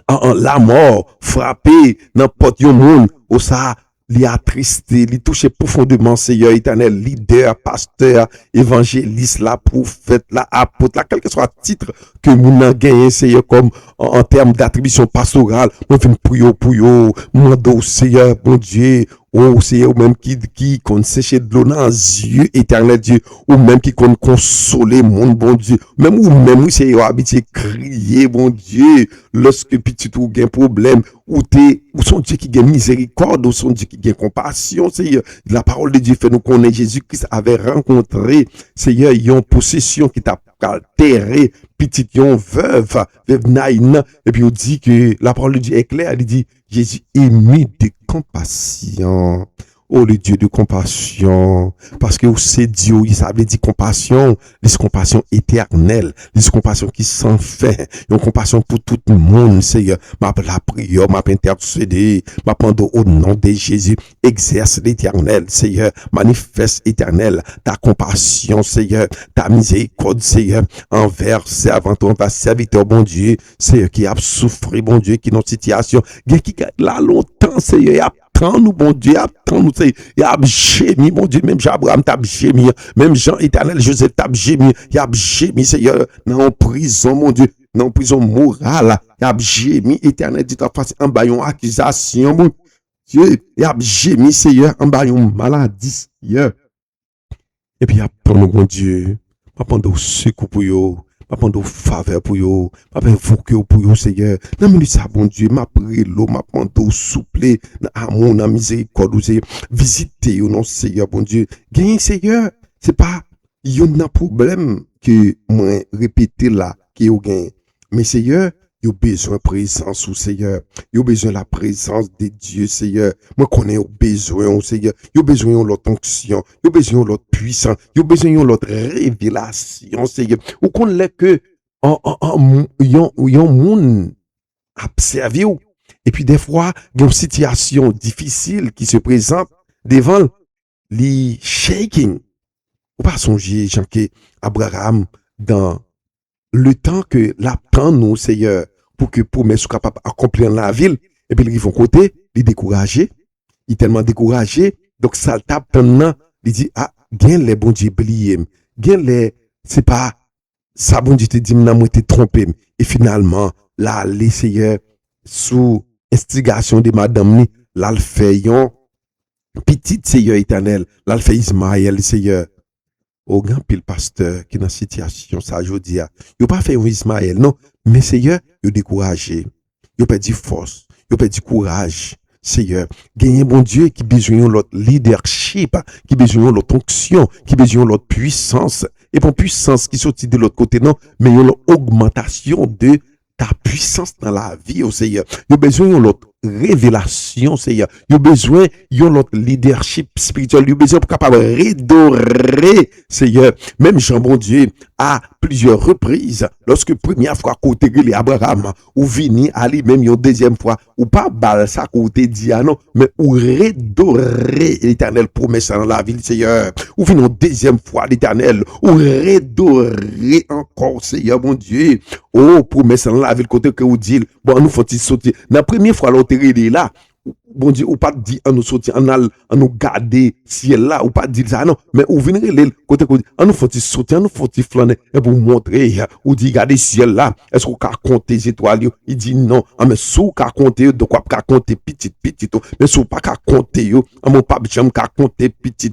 la mort frappé n'importe yon monde ou ça li attristé, li touché profondément, Seigneur éternel, leader, pasteur, évangéliste, la prophète, la apôtre, la quel que soit le titre que nous avons gagné, Seigneur, comme en termes d'attribution pastorale, nous venons prier pour eux, nous Seigneur, bon Dieu, oh Seigneur, ou même qui compte sécher de l'eau dans les yeux, éternel Dieu, ou même qui compte consoler mon bon Dieu, même ou même, Seigneur, habitué crier, bon Dieu, lorsque petit ou gain problème, ou son Dieu qui gagne miséricorde, ou son Dieu qui gagne compassion, Seigneur. La parole de Dieu fait nous connaître Jésus-Christ avait rencontré, Seigneur, yon possession qui t'a altéré, petit yon veuve naïna, et puis on dit que la parole de Dieu est claire, il dit, Jésus émis de compassion. Oh, le Dieu de compassion. Parce que c'est Dieu, ça veut dire compassion. C'est compassion éternelle. C'est compassion qui s'en fait. Une compassion pour tout le monde, Seigneur. Ma la prière, ma intercéder, ma pendant au nom de Jésus. Exerce l'éternel, Seigneur. Manifeste éternel. Ta compassion, Seigneur. Ta miséricorde, Seigneur. Envers servant, ta serviteur, bon Dieu. Seigneur, qui a souffert, bon Dieu, qui est dans une situation, qui là longtemps, Seigneur, nous, bon Dieu, attends-nous, il a gémi, bon Dieu, même Jean-Abraham t'a gémi, même Jean éternel, Joseph t'a gémi, il a gémi, Seigneur, dans la prison, mon Dieu, dans la prison morale, il a gémi, éternel, dit en face, en baillon accusation, mon Dieu, il a gémi, Seigneur, en baillon maladie, Seigneur. Et puis, attends nous, bon Dieu, pas pendant secours pour eux. Pas prendre faveur pour vous, pas invoquer pour vous, Seigneur. Dans le ça, bon Dieu, m'a prié l'eau, m'a prendre souple, dans amour, dans miséricorde, Seigneur. Visitez, non, Seigneur, bon Dieu. Gagne, Seigneur, c'est pas, il y a un problème que moi répéter là, qui est gain. Mais Seigneur, il y a besoin de présence, Seigneur. Il y a besoin de la présence de Dieu, Seigneur. Moi, connais au besoin, Seigneur. Il y a besoin de l'autre onction. Il y a besoin de l'autre puissance. Il y a besoin de l'autre révélation, Seigneur. Ou qu'on l'ait que, yon moun observé ou. Et puis, des fois, il y a une situation difficile qui se présente devant les shaking. Ou pas songer, Jean, que Abraham, dans le temps que l'attend nous, Seigneur, pour que promesse soit capable d'accomplir la ville, et puis ils vont côté, ils découragés, ils tellement découragés, donc ça le tape maintenant, il dit, ah, gain les bon Dieu oublié, gain les, c'est pas, ça bon Dieu te dit, moi t'es trompé, et finalement, là, les Seigneur, sous instigation de madame, là, le fait, yon, petite Seigneur éternel, là, le fait Ismaël, Seigneur, au grand pile pasteur qui est dans cette situation, ça, je dis, il pas fait un Ismaël, non, mais Seigneur, il découragé, il perdu force, il perdu courage, Seigneur, gagner bon Dieu qui besoin de l'autre leadership, qui besoin de l'autre onction, qui besoin de l'autre puissance, et pour puissance qui sortit de l'autre côté, non, mais il y a l'augmentation de ta puissance dans la vie, oh Seigneur, il y a besoin de l'autre révélation, Seigneur. Il y a besoin, il y a notre leadership spirituel. Il y a besoin pour capable redorer, Seigneur. Même Jean, bon Dieu, à plusieurs reprises, lorsque première fois côté les Abraham, ou vini à lui même une deuxième fois, ou pas bal ça côté dit non, mais ou redorer l'éternel promesse dans la ville, Seigneur. Ou vini une deuxième fois l'éternel, ou redorer encore, Seigneur, mon Dieu. Oh, promesse dans la ville côté que vous dites, bon, nous faut-il sauter. La première fois, l'autre là, bon Dieu, ou pas dit, on nous sortir, on nous garder ciel là, ou pas dire ça, non, mais ou venir les côté, on nous faut sortir, on nous faut flâner, et pour montrer, ou dit, regardez ciel là, est-ce qu'on peut compter les étoiles? Il dit non, mais si on peut compter, de quoi pas compter petit, mais si on pas compter, on pas jamais compter petit,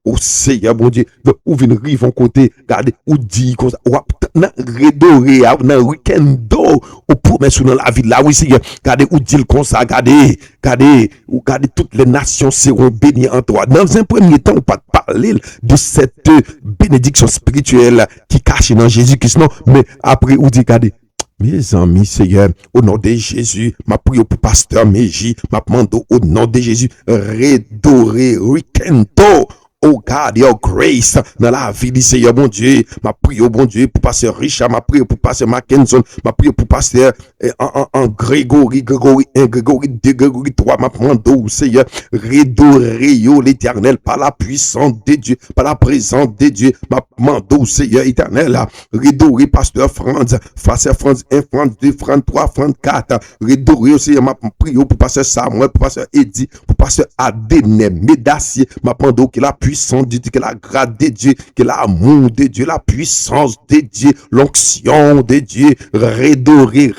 au Seigneur, bon Dieu, ou venir rive en côté, regardez, ou dit, comme ça, ou nan redoré, nan week-end, ou promesse dans la ville là, oui, Seigneur, regardez, ou dit comme ça, regardez, toutes les nations seront bénies en toi. Dans un premier temps, on pas parler de cette bénédiction spirituelle qui cache dans Jésus-Christ, non, mais après, on dit, regardez, mes amis, Seigneur, au nom de Jésus, ma prière pour pasteur Meji, ma demande au nom de Jésus, redoré, week-end, oh God, your grace dans la vie du Seigneur, bon Dieu. Ma prière, bon Dieu, pour passer Richard, ma prière pour passer Mackinson, ma prière pour passer en Grégory 1, Grégory 2, Grégory 3, ma demande au Seigneur, redorer l'éternel par la puissance de Dieu, par la présence de Dieu, ma demande au Seigneur éternel, redorer pasteur Franz, pasteur Franz 1, Franz 2, Franz 3, Franz 4, redorer au Seigneur, ma prière pour passer Samuel, pour passer Eddie, pour passer Adenem, Médacier, ma demande qu'il a puissance de Dieu, que la grâce de Dieu, que l'amour de Dieu, la puissance de Dieu, l'onction de Dieu, redorer,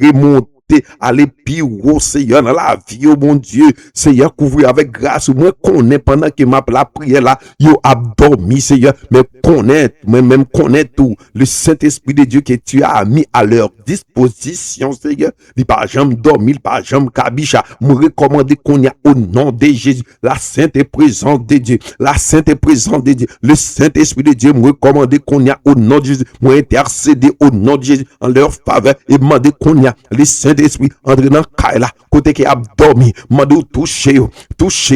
remonter, aller plus haut, Seigneur, dans la vie, oh mon Dieu, Seigneur, couvrir avec grâce, moi, connaît pendant que ma la prière là, yo a dormi, Seigneur, mais même connaît tout, le Saint-Esprit de Dieu que tu as mis à leur disposition, Seigneur, il pas jamais dormi, pas jamais cabicha, me recommander qu'on y a au nom de Jésus, la sainte présence de Dieu, la sainte présence de Dieu, le Saint-Esprit de Dieu, me recommander qu'on y a au nom de Jésus, moi intercéder au nom de Jésus en leur faveur et demander qu'on y a le Saint-Esprit entre dans Kaila, côté qui a dormi, mando toucher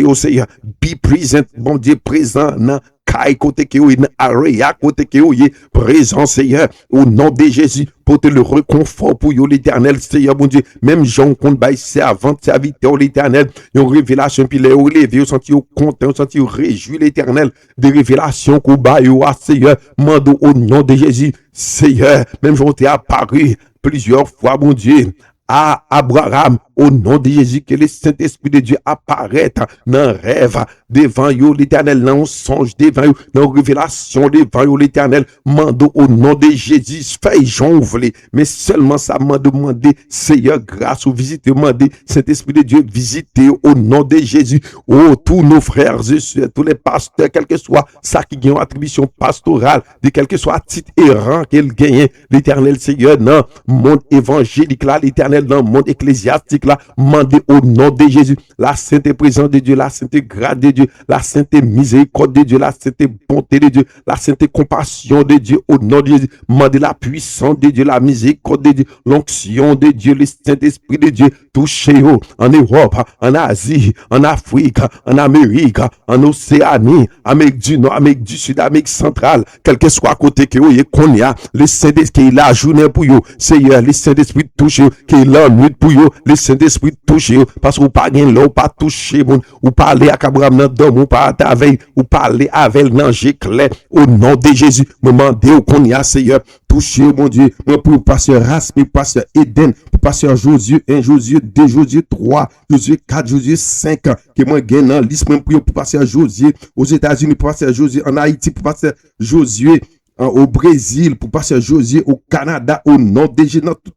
au Seigneur, be present, bon Dieu présent dans Kai côté qui est area côté qui est présent Seigneur au nom de Jésus pour te le réconfort pour l'éternel Seigneur bon Dieu même Jean compte bail servant serviteur l'éternel une révélation puis les levé au senti au content au senti réjouir l'éternel des révélations qu'on bail au Seigneur mando au nom de Jésus Seigneur même Jean t'est apparu plusieurs fois mon Dieu à Abraham, au nom de Jésus, que le Saint-Esprit de Dieu apparaît dans le rêve devant vous, l'éternel, dans le songe devant vous, dans la révélation devant vous, l'éternel, mando au nom de Jésus, fais Jean voulez, mais seulement ça m'a demandé, Seigneur, grâce ou visiter, demandé, Saint-Esprit de Dieu, visiter au nom de Jésus, oh, tous nos frères et sœurs, tous les pasteurs, quel que soit ça qui gagne attribution pastorale, de quel que soit titre errant qu'il gagne, l'éternel Seigneur, dans le monde évangélique là, l'éternel, dans le monde ecclésiastique là, mandez au nom de Jésus la sainte présence de Dieu, la sainte grâce de Dieu, la sainte miséricorde de Dieu, la sainte bonté de Dieu, la sainte compassion de Dieu au nom de Jésus, mandez la puissance de Dieu, la miséricorde de Dieu, l'onction de Dieu, le Saint-Esprit de Dieu, touchez-vous en Europe, en Asie, en Afrique, en Amérique, en Océanie, Amérique du Nord, Amérique du Sud, Amérique centrale, quel que soit côté que vous qu'on y a, le Saint-Esprit qui est la journée pour vous, Seigneur, le Saint-Esprit touche qui est la nuit pour vous, le Saint-Esprit touche parce que vous pas gain là, ou pas toucher moun, ou parler à Abraham dans dom, ou pas avec, ou parler avec l'ange clair au nom de Jésus, me demander qu'on y a Seigneur, toucher mon Dieu, moi pour pasteur Rasmi, pasteur Eden, pour pasteur Josué 1, Josué 2, Josué 3, Josué 4, Josué 5, que moi gain dans liste même pour pasteur Josué aux États-Unis, pour pasteur Josué en Haïti, pour pasteur Josué au Brésil, pour pasteur Josué au Canada, au nom de Jésus, dans tout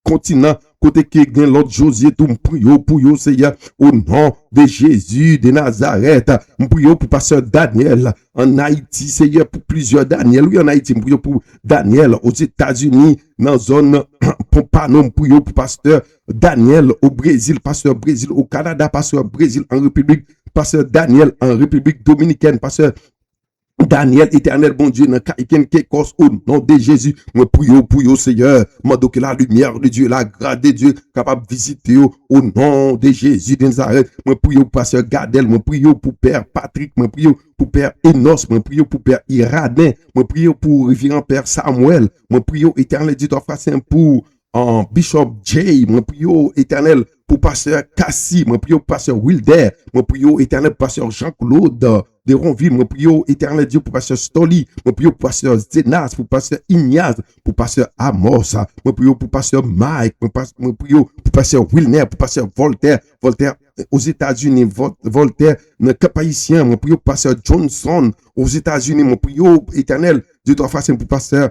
continent, côté qui gagne l'autre Josué, tout m'prio pour yo, Seigneur, au nom de Jésus de Nazareth, m'prio pour pasteur Daniel, en Haïti, Seigneur, pour plusieurs Daniel, oui, en Haïti, m'prio pour Daniel, aux États-Unis, dans zone, Pompano, m'prio pour pasteur Daniel, au Brésil, pasteur Brésil, au Canada, pasteur Brésil, en République, pasteur Daniel, en République Dominicaine, pasteur Daniel, éternel, bon Dieu, dans quelqu'un qui cause au nom de Jésus, moi prie pour vous, Seigneur, mando que la lumière de Dieu, la grâce de Dieu, capable de visiter au nom de Jésus de Nazareth, moi prie pour pasteur Gadel, moi prie pour Père Patrick, moi prie pour Père Enos, moi prie pour Père Iradin, moi prie pour révérend Père Samuel, moi prie éternel, dit frère Saint pour Bishop J, moi prie éternel, pour pasteur Cassie, moi prie pour pasteur Wilder, moi prie éternel pasteur Jean-Claude de Ronville, moi prie éternel Dieu pour pasteur Stoli, moi prie pour pasteur Zenas, pour pasteur Ignace, pour pasteur Amos, moi prie pour pasteur Mike, moi prie pour pasteur Wilner, pour pasteur Voltaire aux États-Unis, Voltaire, dans le Cap Haïtien, moi prie pour pasteur Johnson aux États-Unis, moi prie éternel Dieu doit faire pour pasteur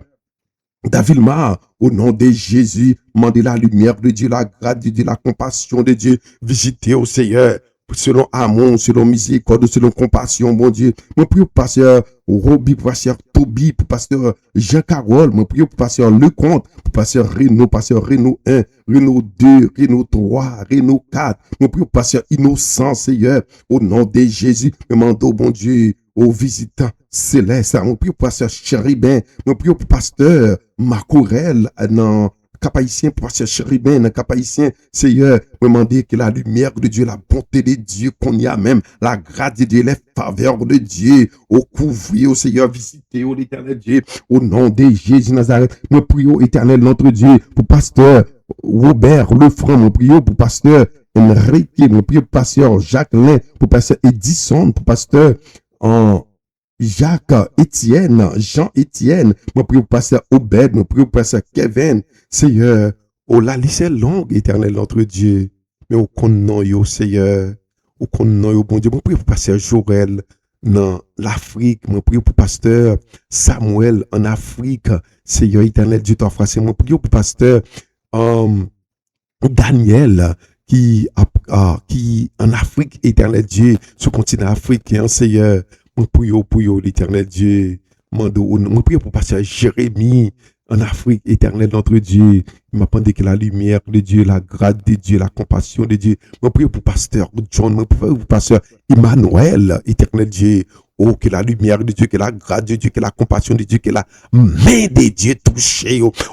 David Ma, au nom de Jésus, mandez la lumière de Dieu, la grâce de Dieu, la compassion de Dieu, visitez au Seigneur, selon amour, selon miséricorde, selon compassion, mon Dieu. Moi, prie pour pasteur Roby, pour pasteur Toby, pour pasteur Jean-Carole, moi, prie pour pasteur Lecomte, pour pasteur Renaud 1, Renaud 2, Renaud 3, Renaud 4, moi, prie pour pasteur Innocent, Seigneur, au nom de Jésus, me mando, mon Dieu, aux visitants célestes, mon prie pour pasteur Chéribin, mon prie pour pasteur Macourel, dans Cap Haïtien, pour pasteur Chéribin, dans Cap Haïtien, Seigneur, me demander que la lumière de Dieu, la bonté de Dieu qu'on y a même, la grâce de Dieu, les faveurs de Dieu, au couvrir, au Seigneur, visiter, au l'éternel Dieu, au nom de Jésus Nazareth, me prie au éternel notre Dieu, pour pasteur Robert Lefranc, me prie pour pasteur Enrique, me prie pour pasteur Jacqueline, pour pasteur Edison, pour pasteur Jacques Étienne, Jean-Étienne, moi prie pour pasteur Obed, moi prie pour pasteur Kevin, Seigneur, oh la liste est longue, éternel notre Dieu, mais au connaît yo, Seigneur, au connaît yo, bon Dieu, moi prie pour pasteur Jorel, dans l'Afrique, moi prie pour pasteur Samuel en Afrique, Seigneur éternel Dieu t'offre, moi prie pour pasteur Daniel, qui en Afrique, éternel Dieu, sur le continent africain, Seigneur, mon prions pour l'éternel Dieu, mon prions pour pasteur Jérémie, en Afrique, éternel notre Dieu, il m'a demandé que la lumière de Dieu, la grâce de Dieu, la compassion de Dieu, mon prions pour pasteur John, mon prions pour pasteur Emmanuel, éternel Dieu, oh, que la lumière de Dieu, que la grâce de Dieu, que la compassion de Dieu, que la main de Dieu touche,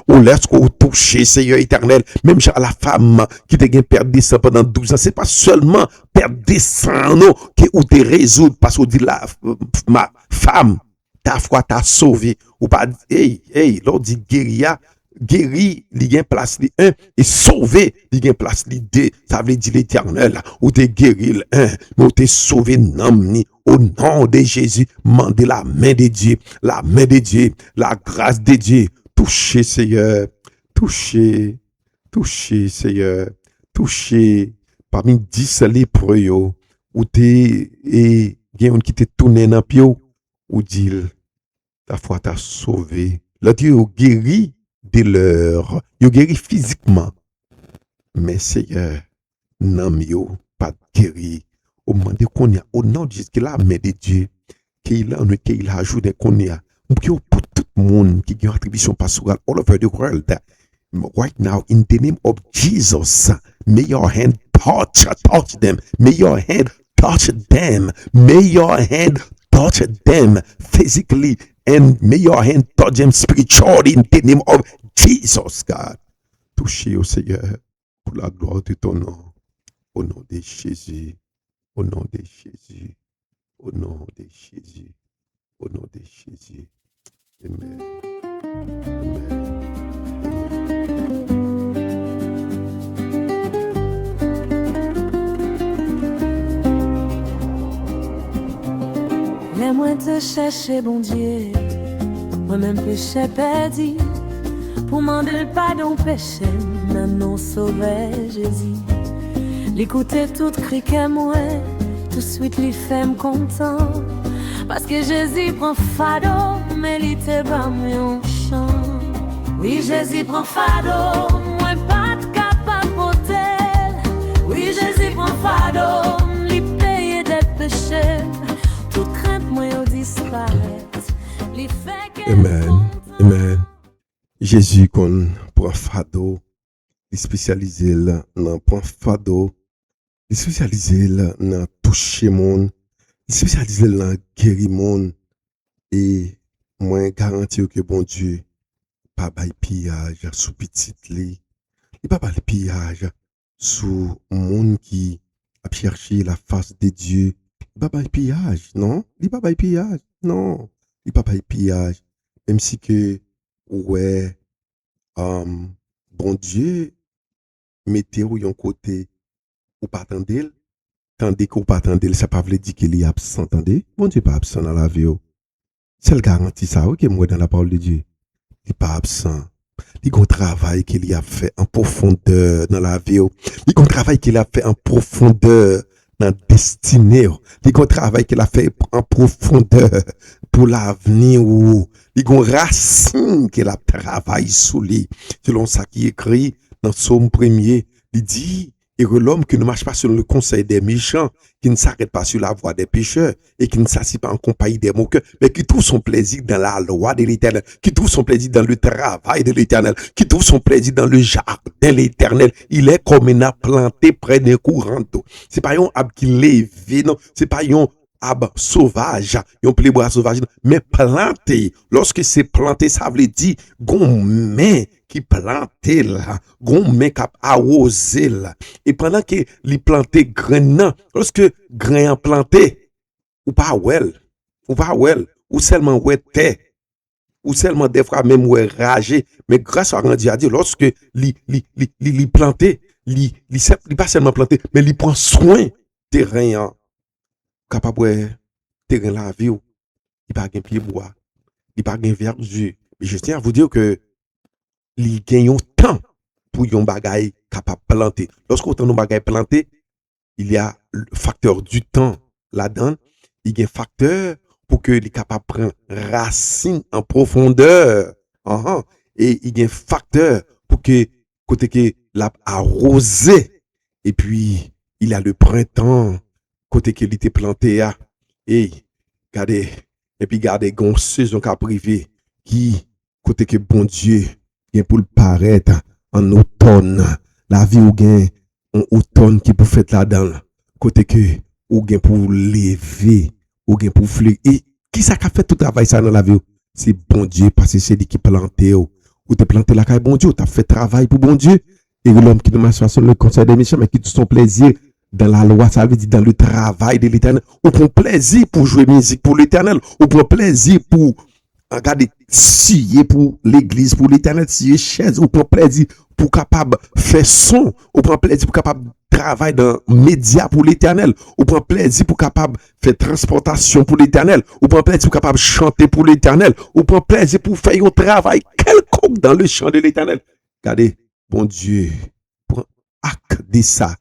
oh, laisse qu'on touche, Seigneur éternel, même à la femme qui t'a perdu ça pendant 12 ans, c'est pas seulement perdre des sangs, non, que ou te résoudre, parce qu'on dit la, ma femme, ta foi t'a sauvé, ou pas, l'on dit guéri, il y a place li 1 et sauvé, il y a place li 2, ça veut dire l'éternel, ou te guéri le 1, mais ou te sauvé non, au nom de Jésus, mandez la main de Dieu, la grâce de Dieu, touchez Seigneur, touchez Seigneur, touchez parmi 10 lépreux, ou te, et gen qui te tourné dans pied, ou dit, ta foi t'a sauvé, le Dieu guéri de leur, yo guéri physiquement, mais Seigneur, non yo pas guéri, au moment de qu'on y a, au nom de Jésus, que la main de Dieu, qu'il a ajouté qu'on y a, pour tout le monde qui a une attribution pastorale all over the world, right now, in the name of Jesus, may your hand touch them, may your hand touch them, may your hand touch them physically, and may your hand touch them spiritually in the name of Jesus, God. Touchez au Seigneur pour la gloire de ton nom. Au nom de Jésus. Au nom de Jésus. Au nom de Jésus. Au nom de Jésus. Amen. Laisse-moi te chercher, bon Dieu. Moi-même péché perdu. Pour demander le pardon péché, non sauvé Jésus. L'écouter tout cri que moi, tout de suite lui fait me content. Parce que Jésus prend fado, mais il te bat mon chant. Oui, Jésus prend fado, moi pas de capable porter. Oui, Jésus prend fado, il paye des péchés. Toute crainte, moi, il disparaît. Il fait que. Amen. Jésus qu'on prend fado, il spécialisé dans prend fado, il spécialisé dans toucher monde, il spécialisé dans guérir monde et moi garantir que bon Dieu pas bail pillage sous petite li, il pas bail pillage sous monde qui a cherché la face de Dieu, il pas bail pillage, non, il pas bail pillage, non, il pas bail pillage, même si que ouais, bon Dieu, mettez au yon côté ou pas attendez, tandis qu'on pas attendez, ça pas veut dire qu'il est absent, attendez. Bon Dieu pas absent dans la vie. C'est le garantie ça, ok, moi dans la parole de Dieu. Il n'est pas absent. Il y a un travail qu'il a fait en profondeur dans la vie. Il y a un travail qu'il a fait en profondeur dans la destinée. Il y a un travail qu'il a fait en profondeur pour l'avenir. Il y a une racine qu'il a travaillé sous lui. Selon ça qui est écrit dans Psaume 1er, il dit, et que l'homme qui ne marche pas selon le conseil des méchants, qui ne s'arrête pas sur la voie des pécheurs et qui ne s'assied pas en compagnie des moqueurs, mais qui trouve son plaisir dans la loi de l'Éternel, qui trouve son plaisir dans le travail de l'Éternel, qui trouve son plaisir dans le jardin de l'Éternel. Il est comme un arbre planté près d'un courant d'eau. C'est pas un arbre qui lève, non, c'est pas un arbre sauvage, un plébois sauvage, mais planté. Lorsque c'est planté, ça veut dire gommé qui planté là, gommé qui arrosé là. Et pendant que les planté grain, lorsque grain planté, ou pas ou seulement ouais terre, ou seulement des fois même ouais ragé, mais grâce à Dieu a dit, lorsque li planté, li pas seulement planté, mais li prend soin terrain capable terrain la vie, il pas gain pied bois, il pas gain verdure. Mais je tiens à vous dire que il gagne temps pour yon bagay capable planter. Lorsqu'on entend nos bagay planter, il y a le facteur du temps là-dedans, il y a un facteur pour que les capable prendre racine en profondeur. Et il y a un facteur pour que côté que l'a arrosé et puis il y a le printemps côté qu'il était planté à et regardez et puis regardez gon saison qu'a privé qui côté que bon Dieu vient pour le paraître en automne la vie ou gain en automne qui pour faire là-dedans côté que ou gain pour lever ou gain pour fleurir et qui ça qui fait tout travail ça dans la vie c'est bon Dieu parce que c'est lui qui planté ou te planté la caille bon Dieu tu as fait travail pour bon Dieu et l'homme qui ne marche pas sur le conseil des méchants mais qui tout son plaisir dans la loi, ça veut dire dans le travail de l'Éternel. On prend plaisir pour jouer musique pour l'Éternel. On prend plaisir pour regarder scier pour l'église, pour l'Éternel, scier chaise. On prend plaisir pour capable faire son. On prend plaisir pour capable travailler dans médias pour l'Éternel. On prend plaisir pour capable faire transportation pour l'Éternel. On prend plaisir pour capable chanter pour l'Éternel. On prend plaisir pour faire un travail quelconque dans le champ de l'Éternel. Regardez, bon Dieu, prend acte de ça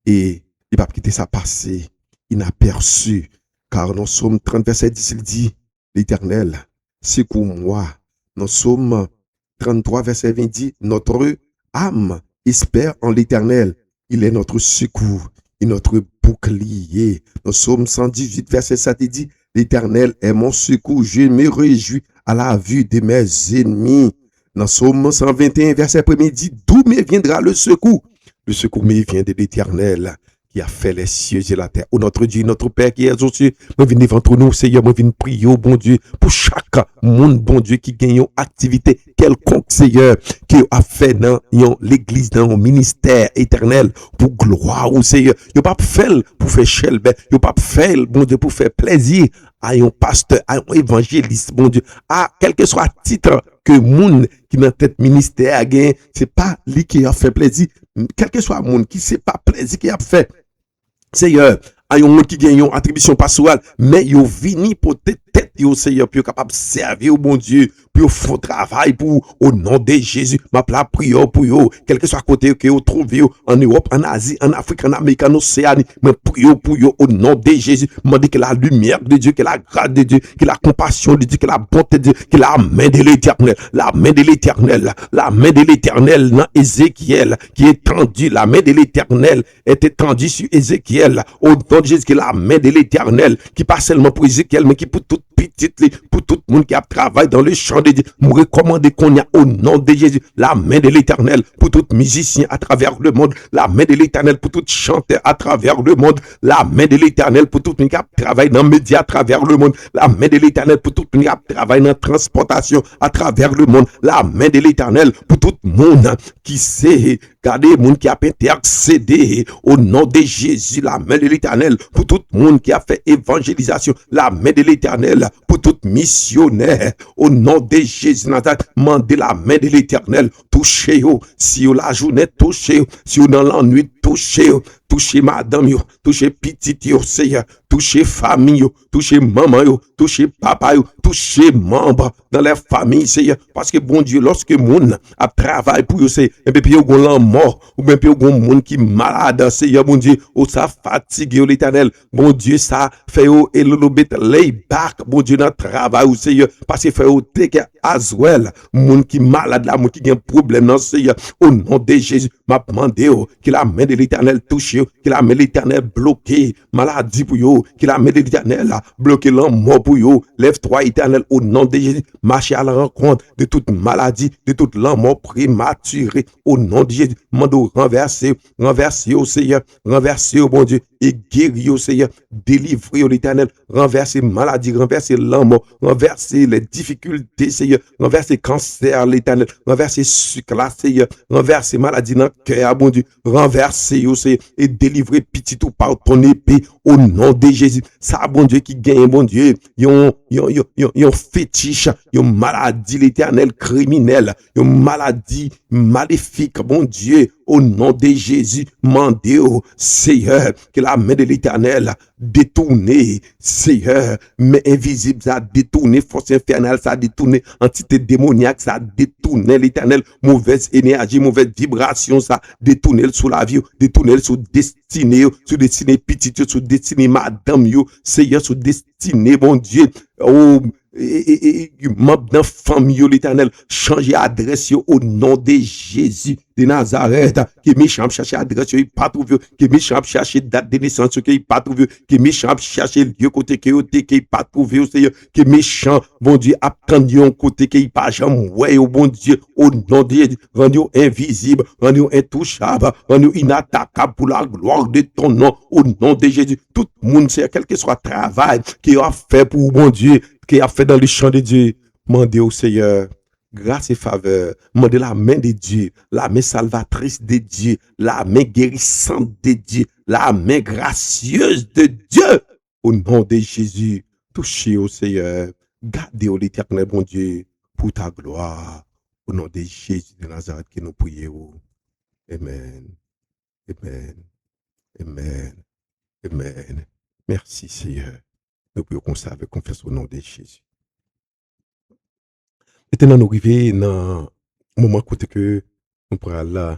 et il va quitter ça passer inaperçu. Car dans Psaume 30, verset 10, il dit, l'Éternel, secours-moi. Dans Psaume 33, verset 20, dit, notre âme espère en l'Éternel. Il est notre secours et notre bouclier. Dans Psaume 118, verset 7, il dit, l'Éternel est mon secours. Je me réjouis à la vue de mes ennemis. Dans Psaume 121, verset 1, il dit, d'où me viendra le secours? Le secours me vient de l'Éternel qui a fait les cieux et la terre. Oh notre Dieu, notre Père qui est aux cieux, moi viens devant nous, Seigneur, moi viens prier au bon Dieu pour chaque monde, bon Dieu, qui gagne une activité quelconque, Seigneur, qui a fait dans l'église, dans le ministère éternel, pour gloire au Seigneur. Il pas fait pour faire chelbe, il pas fait, bon Dieu, pour faire plaisir à un pasteur, à un évangéliste, bon Dieu, à quel que soit titre que monde qui dans tête ministère a gagné, c'est pas lui qui a fait plaisir, quel que soit monde qui c'est pas plaisir qui a fait. Seigneur, a un monde qui gagne une attribution pastorale, mais yo vini pour tête yo Seigneur pour capable servir au bon Dieu, pour faire travail pour au nom de Jésus. Ma pla prière pour yo, quel que soit côté que vous trouvez en Europe, en Asie, en Afrique, en Amérique, en Océanie, mais prière pour yo au nom de Jésus. M'a dit que la lumière de Dieu, que la grâce de Dieu, que la compassion de Dieu, que la bonté de Dieu, que la main de l'Éternel, la main de l'Éternel, la main de l'Éternel dans Ézéchiel qui est tendue, la main de l'Éternel est étendue sur Ézéchiel au nom de Jésus, que la main de l'Éternel qui pas seulement pour Ézéchiel mais qui pour toute petite, pour tout le monde qui a travaillé dans le champ de Dieu, me recommander qu'on y a au nom de Jésus la main de l'Éternel pour tout musicien à travers le monde, la main de l'Éternel pour tout chanteur à travers le monde, la main de l'Éternel pour tout le monde qui a travaillé dans les médias à travers le monde, la main de l'Éternel pour tout le monde qui a travaillé dans la transportation à travers le monde, la main de l'Éternel pour tout le monde qui sait garder le monde qui a intercédé au nom de Jésus, la main de l'Éternel pour tout le monde qui a fait évangélisation, la main de l'Éternel pour tout missionnaire au nom de Jésus Nazareth, mandez la main de l'Éternel, touchez-vous, si vous la journée touchez-vous, si vous dans la nuit toucher madame yo, toucher petite yo, Seigneur, toucher famille yo, toucher maman yo, toucher papa yo, toucher membre dans les familles, Seigneur, parce que bon Dieu, lorsque moun a travail pour yo, c'est un peu yo gon mort, ou bien yo gon moun qui malade, Seigneur, bon Dieu, ou ça fatigue yo l'Éternel, bon Dieu, ça fait yo et le bit lay back, bon Dieu, dans travail ou Seigneur, parce que fait yo take as well, moun qui malade là, moun qui gen problème non Seigneur, au nom de Jésus, m'a demandé que la main de l'Éternel touche yo, que la main de l'Éternel bloqué maladie pour yo, que la main de l'Éternel bloqué l'homme pour yo, lève-toi Éternel au nom de Jésus, marche à la rencontre de toute maladie, de toute l'homme prématuré au nom de Jésus, mando renverser au Seigneur, renverser au bon Dieu et guérir au Seigneur, délivrer au l'Éternel, renverser maladie, renverser l'homme, renverser les difficultés Seigneur, renverser cancer l'Éternel, renverser sucre là Seigneur, renverser maladie dans le cœur bon Dieu, renverser au Seigneur et délivrer petit tout par ton épée au nom de Jésus. Ça bon Dieu qui gagne bon Dieu, yon fétiche, yon maladie l'Éternel criminel, yon maladie maléfique bon Dieu au nom de Jésus, mandez au Seigneur que la main de l'Éternel détourne, Seigneur, mais invisible ça détourne, force infernale ça détourne, entité démoniaque ça détourne l'Éternel, mauvaise énergie, mauvaise vibration ça détourne sous la vie, détourne sous destinée, sous destinée petite, sous destinée madame yo, Seigneur sous destinée bon Dieu, oh et membre d'un famille l'Éternel changer adresse au nom de Jésus de Nazareth qui méchant chercher adresse il pas trouvé qui méchant chercher date de naissance qui pas trouvé qui méchant chercher lieu côté qui pas trouvé au Seigneur qui méchant bon Dieu attendre un côté qui pas jamais ouais au bon Dieu au nom de Jésus rendu invisible rendu intouchable rendu inattaquable pour la gloire de ton nom au nom de Jésus tout le monde c'est quel que soit travail qui a fait pour bon Dieu qui a fait dans le champ de Dieu, mandez au Seigneur grâce et faveur, mandez la main de Dieu, la main salvatrice de Dieu, la main guérissante de Dieu, la main gracieuse de Dieu, au nom de Jésus, touchez au Seigneur, gardez au l'Éternel bon Dieu, pour ta gloire, au nom de Jésus de Nazareth que nous prions. Amen, amen, amen, amen. Merci Seigneur. Nous pouvons comme ça avec confiance au nom de Jésus. Maintenant, nous arrivons dans le moment côté que nous pourrons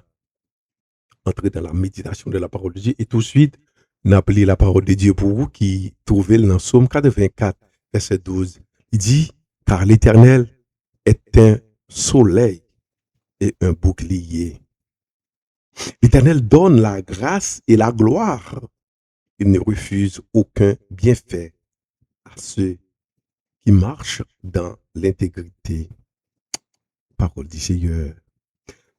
entrer dans la méditation de la parole de Dieu et tout de suite, nous appelons la parole de Dieu pour vous qui trouvez dans Psaume 84, verset 12. Il dit, car l'Éternel est un soleil et un bouclier. L'Éternel donne la grâce et la gloire. Il ne refuse aucun bienfait à ceux qui marchent dans l'intégrité. Parole du Seigneur.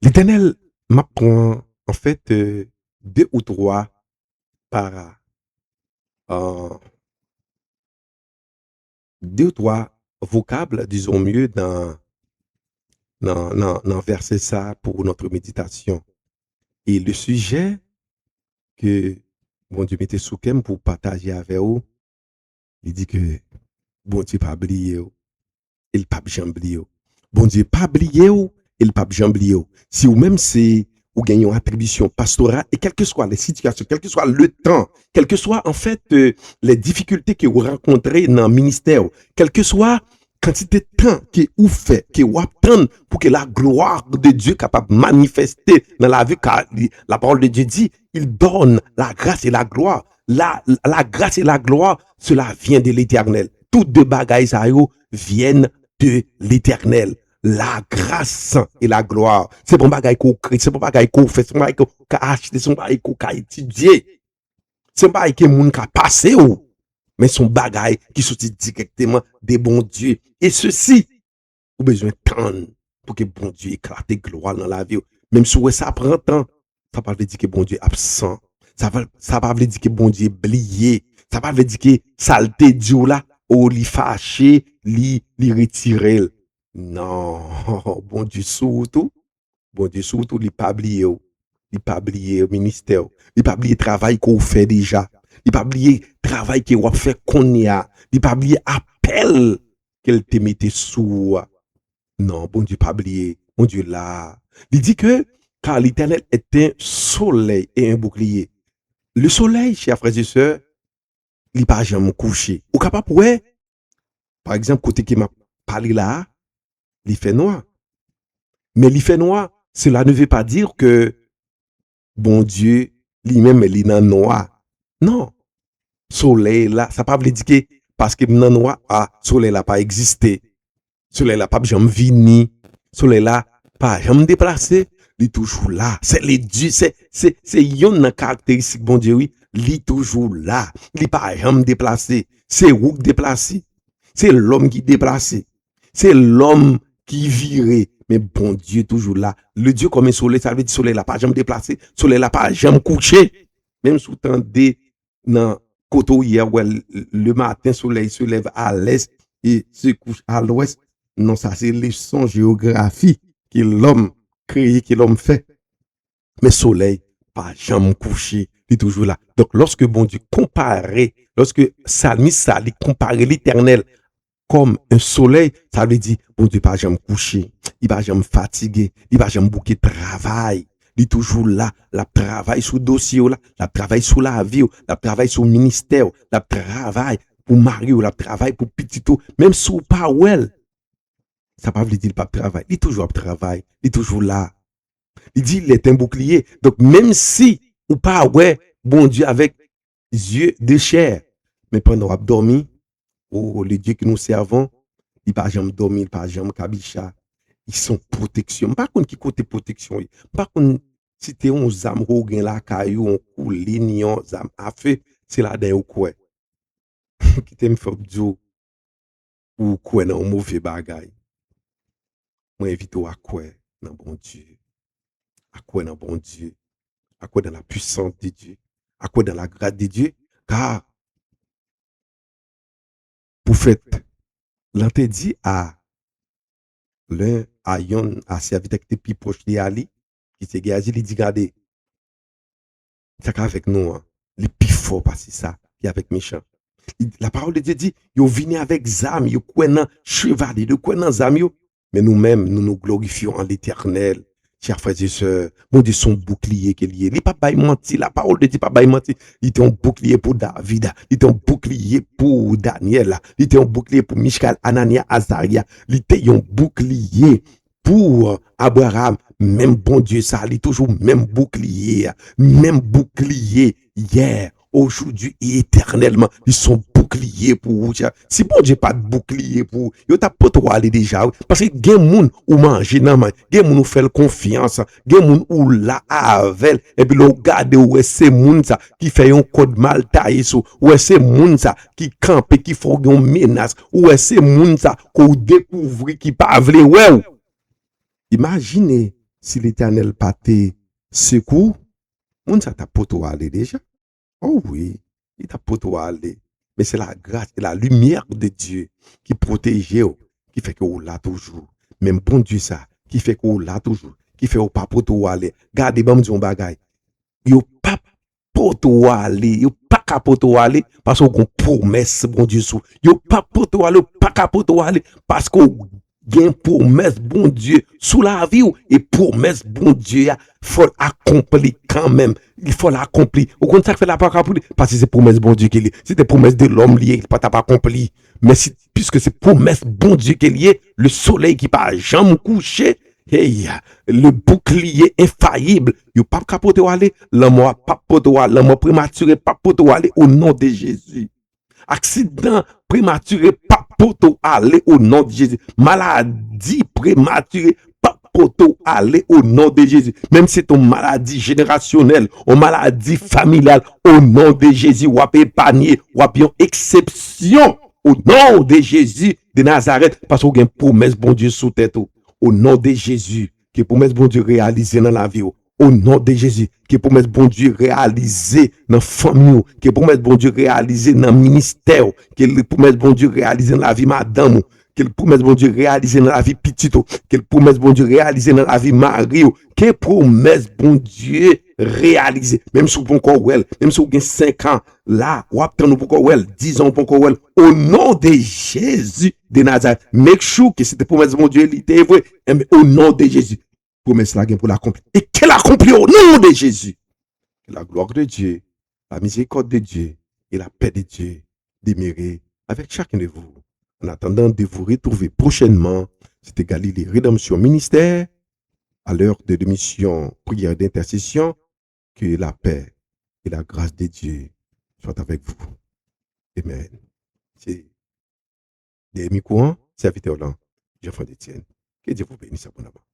L'Éternel m'apprend en fait deux ou trois vocables, disons mieux, dans verset ça pour notre méditation. Et le sujet que bon Dieu mettait sous cœur pour partager avec vous, il dit que bon Dieu pas oublié, il pas jamais oublié. Bon Dieu pas oublié, il pas jamais oublié. Si ou même c'est ou gagnons attribution pastorale et quelles que soient les situations, quel que soit le temps, quelles que soient en fait les difficultés que vous rencontrez dans le ministère, quel que soit quantité de temps que vous faites, que vous attendez pour que la gloire de Dieu capable de manifester dans la vie, car la parole de Dieu dit, il donne la grâce et la gloire. La grâce et la gloire, cela vient de l'Éternel. Toutes deux bagailles viennent de l'Éternel. La grâce et la gloire. C'est bon bagaille qu'on crée, c'est bon bagaille qu'on fait, c'est bon bagaille qu'on a acheté, c'est bon bagaille qu'on a étudié. C'est bon bagaille que moun ka passé ou. Mais son bagaille qui sortit directement des bons dieux. Et ceci, vous besoin de temps pour que bon Dieu éclate gloire dans la vie. Même si ça prend temps, ça ne veut pas dire que bon Dieu est absent. Ça ne veut dire que bon Dieu est oublié. Ça ne veut dire que saleté Dieu là, ou li fâché, li retiré. Non, bon Dieu surtout, il pas oublié, il pas oublié le ministère, il pas oublié le travail qu'on fait déjà, il pas oublié le travail qu'on fait qu'on y a, il pas oublié l'appel qu'elle te mettait sous. Non, bon Dieu pas oublié, bon Dieu là. Il dit que car l'Éternel est un soleil et un bouclier. Le soleil, chers frères et sœurs, il n'est pas jamais couché. Ou capable, ouais, par exemple, côté qui m'a parlé là, il fait noir. Mais il fait noir, cela ne veut pas dire que bon Dieu, lui-même, il est dans le noir. Non. Soleil là, ça ne veut pas dire que parce que dans le noir, soleil là pas existé. Soleil là pas jamais vini. Soleil là pas jamais déplacé. Il est toujours là. C'est les dieux, c'est une caractéristique, bon Dieu, oui. Il est toujours là. Il n'est pas jamais déplacé. C'est où déplacé. C'est l'homme qui déplacé. C'est l'homme qui viré. Mais bon Dieu, toujours là. Le Dieu comme un soleil, ça veut dire soleil là pas jamais déplacé. Soleil là pas jamais couché. Même sous temps de dans côté hier où le matin soleil se lève à l'est et se couche à l'ouest. Non, ça c'est leçon géographie que l'homme créé, que l'homme fait. Mais soleil pas jamais couché, il est toujours là. Donc lorsque bon Dieu lorsque Psalmiste ça lui comparer l'Éternel comme un soleil, ça veut dire bon Dieu pas jamais couché, il pas jamais fatigué, il pas jamais bouqué travail. Il est toujours là, la travail sur le dossier, la travail sur la vie, la travail sur le ministère, la travail pour Mario, la travail pour Petito, même sous Powell. Ça ne veut pas dire pas travail, il est toujours à travail, il est toujours là. Il dit il est un bouclier. Donc même si ou pas ouais, bon Dieu avec yeux de chair, mais pendant qu'on a dormi, les dieux que nous servons, ils pas jamais dormir, ils pas jamais kabicha. Ils sont protection. Par contre, qui côté protection? Par contre, si tu es un zam ou la caillou, on coule lignon, zam à feu, c'est là d'un ou quoi. Qui t'aime faire du ou quoi dans un mauvais bagay. Moi, invite à quoi dans bon Dieu. À quoi dans bon Dieu. À quoi dans la puissance de Dieu. À quoi dans la grâce de Dieu. Car, pour fait, l'on dit à l'un à yon à servir avec tes plus proches de Ali qui s'est gagé il dit regardez ça avec nous hein. Les plus forts parce que ça qui avec méchant la parole de Dieu dit yo vini avec zam yo kwenan chevalier de kwenan zam yo mais nous-mêmes nous nous glorifions en l'Éternel chers frères et sœurs mon Dieu son bouclier qu'il y est il pas bail menti la parole de Dieu pas bail menti il était un bouclier pour David il était un bouclier pour Daniel il était un bouclier pour Michal Anania Azaria il était un bouclier pour Abraham même bon Dieu ça il toujours même bouclier hier aujourd'hui et éternellement ils sont boucliers pour vous. Si bon Dieu pas de bouclier pour yo t'a pas trop aller déjà parce que gen moun ou manger nan man gen moun ou fait confiance gen moun ou la avec et puis le regarder ou c'est moun ça qui fait un code mal taillé sous ou c'est moun ça qui campe qui faut une menace ou c'est moun ça qu'on découvre qui pas vle ouais. Imaginez si l'Éternel pas te secours moun ça t'a pas trop aller déjà. Oh oui, il t'a pas trop aller. Mais c'est la grâce et la lumière de Dieu qui protège, qui fait que vous là toujours. Même bon Dieu ça, qui fait que vous là toujours, qui fait que vous pas pour tout aller. Gardez bon Dieu bagay. Yo pas pour tout aller, yo pas pour tout aller parce qu'on a promesse bon Dieu sous. Yo pas pour tout aller, pas pour tout aller parce qu'on gain promesse bon Dieu sous la vie et promesse bon Dieu faut accomplir quand même il faut l'accomplir au contraire fait la pas accomplir parce que c'est promesse bon Dieu qui est c'était promesse de l'homme lié pas t'as pas accompli mais si, puisque c'est promesse bon Dieu qui est lié le soleil qui pas jamais couché hey, le bouclier infaillible il pas capoter aller la mort pas poteau la mort prématuré pas poteau aller au nom de Jésus accident prématuré pas poteau aller au nom de Jésus maladie prématurée pas poteau aller au nom de Jésus même si c'est une maladie générationnelle une maladie familiale au nom de Jésus ou épargner ou bien exception au nom de Jésus de Nazareth parce qu'on a une promesse bon Dieu sous tête au nom de Jésus qui promesse bon Dieu réalisée dans la vie au nom de Jésus, qui promesse bon Dieu réalisé dans la famille, qui promesse bon Dieu réalisé dans le ministère, qui promesse bon Dieu réalisé dans la vie madame, qui promesse bon Dieu réalisé dans la vie petite, qui promesse bon Dieu réalisé dans la vie mari, qui promesse bon Dieu réalisé, même si vous avez même si vous avez 5 ans, là, ou après nous pour 10 ans pour au nom de Jésus de Nazareth, make sure que cette promesse bon Dieu était vrai, au nom de Jésus. promesse là pour l'accomplir. Et qu'elle accomplit au nom de Jésus. Que la gloire de Dieu, la miséricorde de Dieu et la paix de Dieu demeurent avec chacun de vous. En attendant de vous retrouver prochainement, c'était Galilée Rédemption Ministère, à l'heure de l'émission Prière d'intercession, que la paix et la grâce de Dieu soient avec vous. Amen. C'est des micros, serviteur là, Jean-François Etienne. Que Dieu vous bénisse abondamment.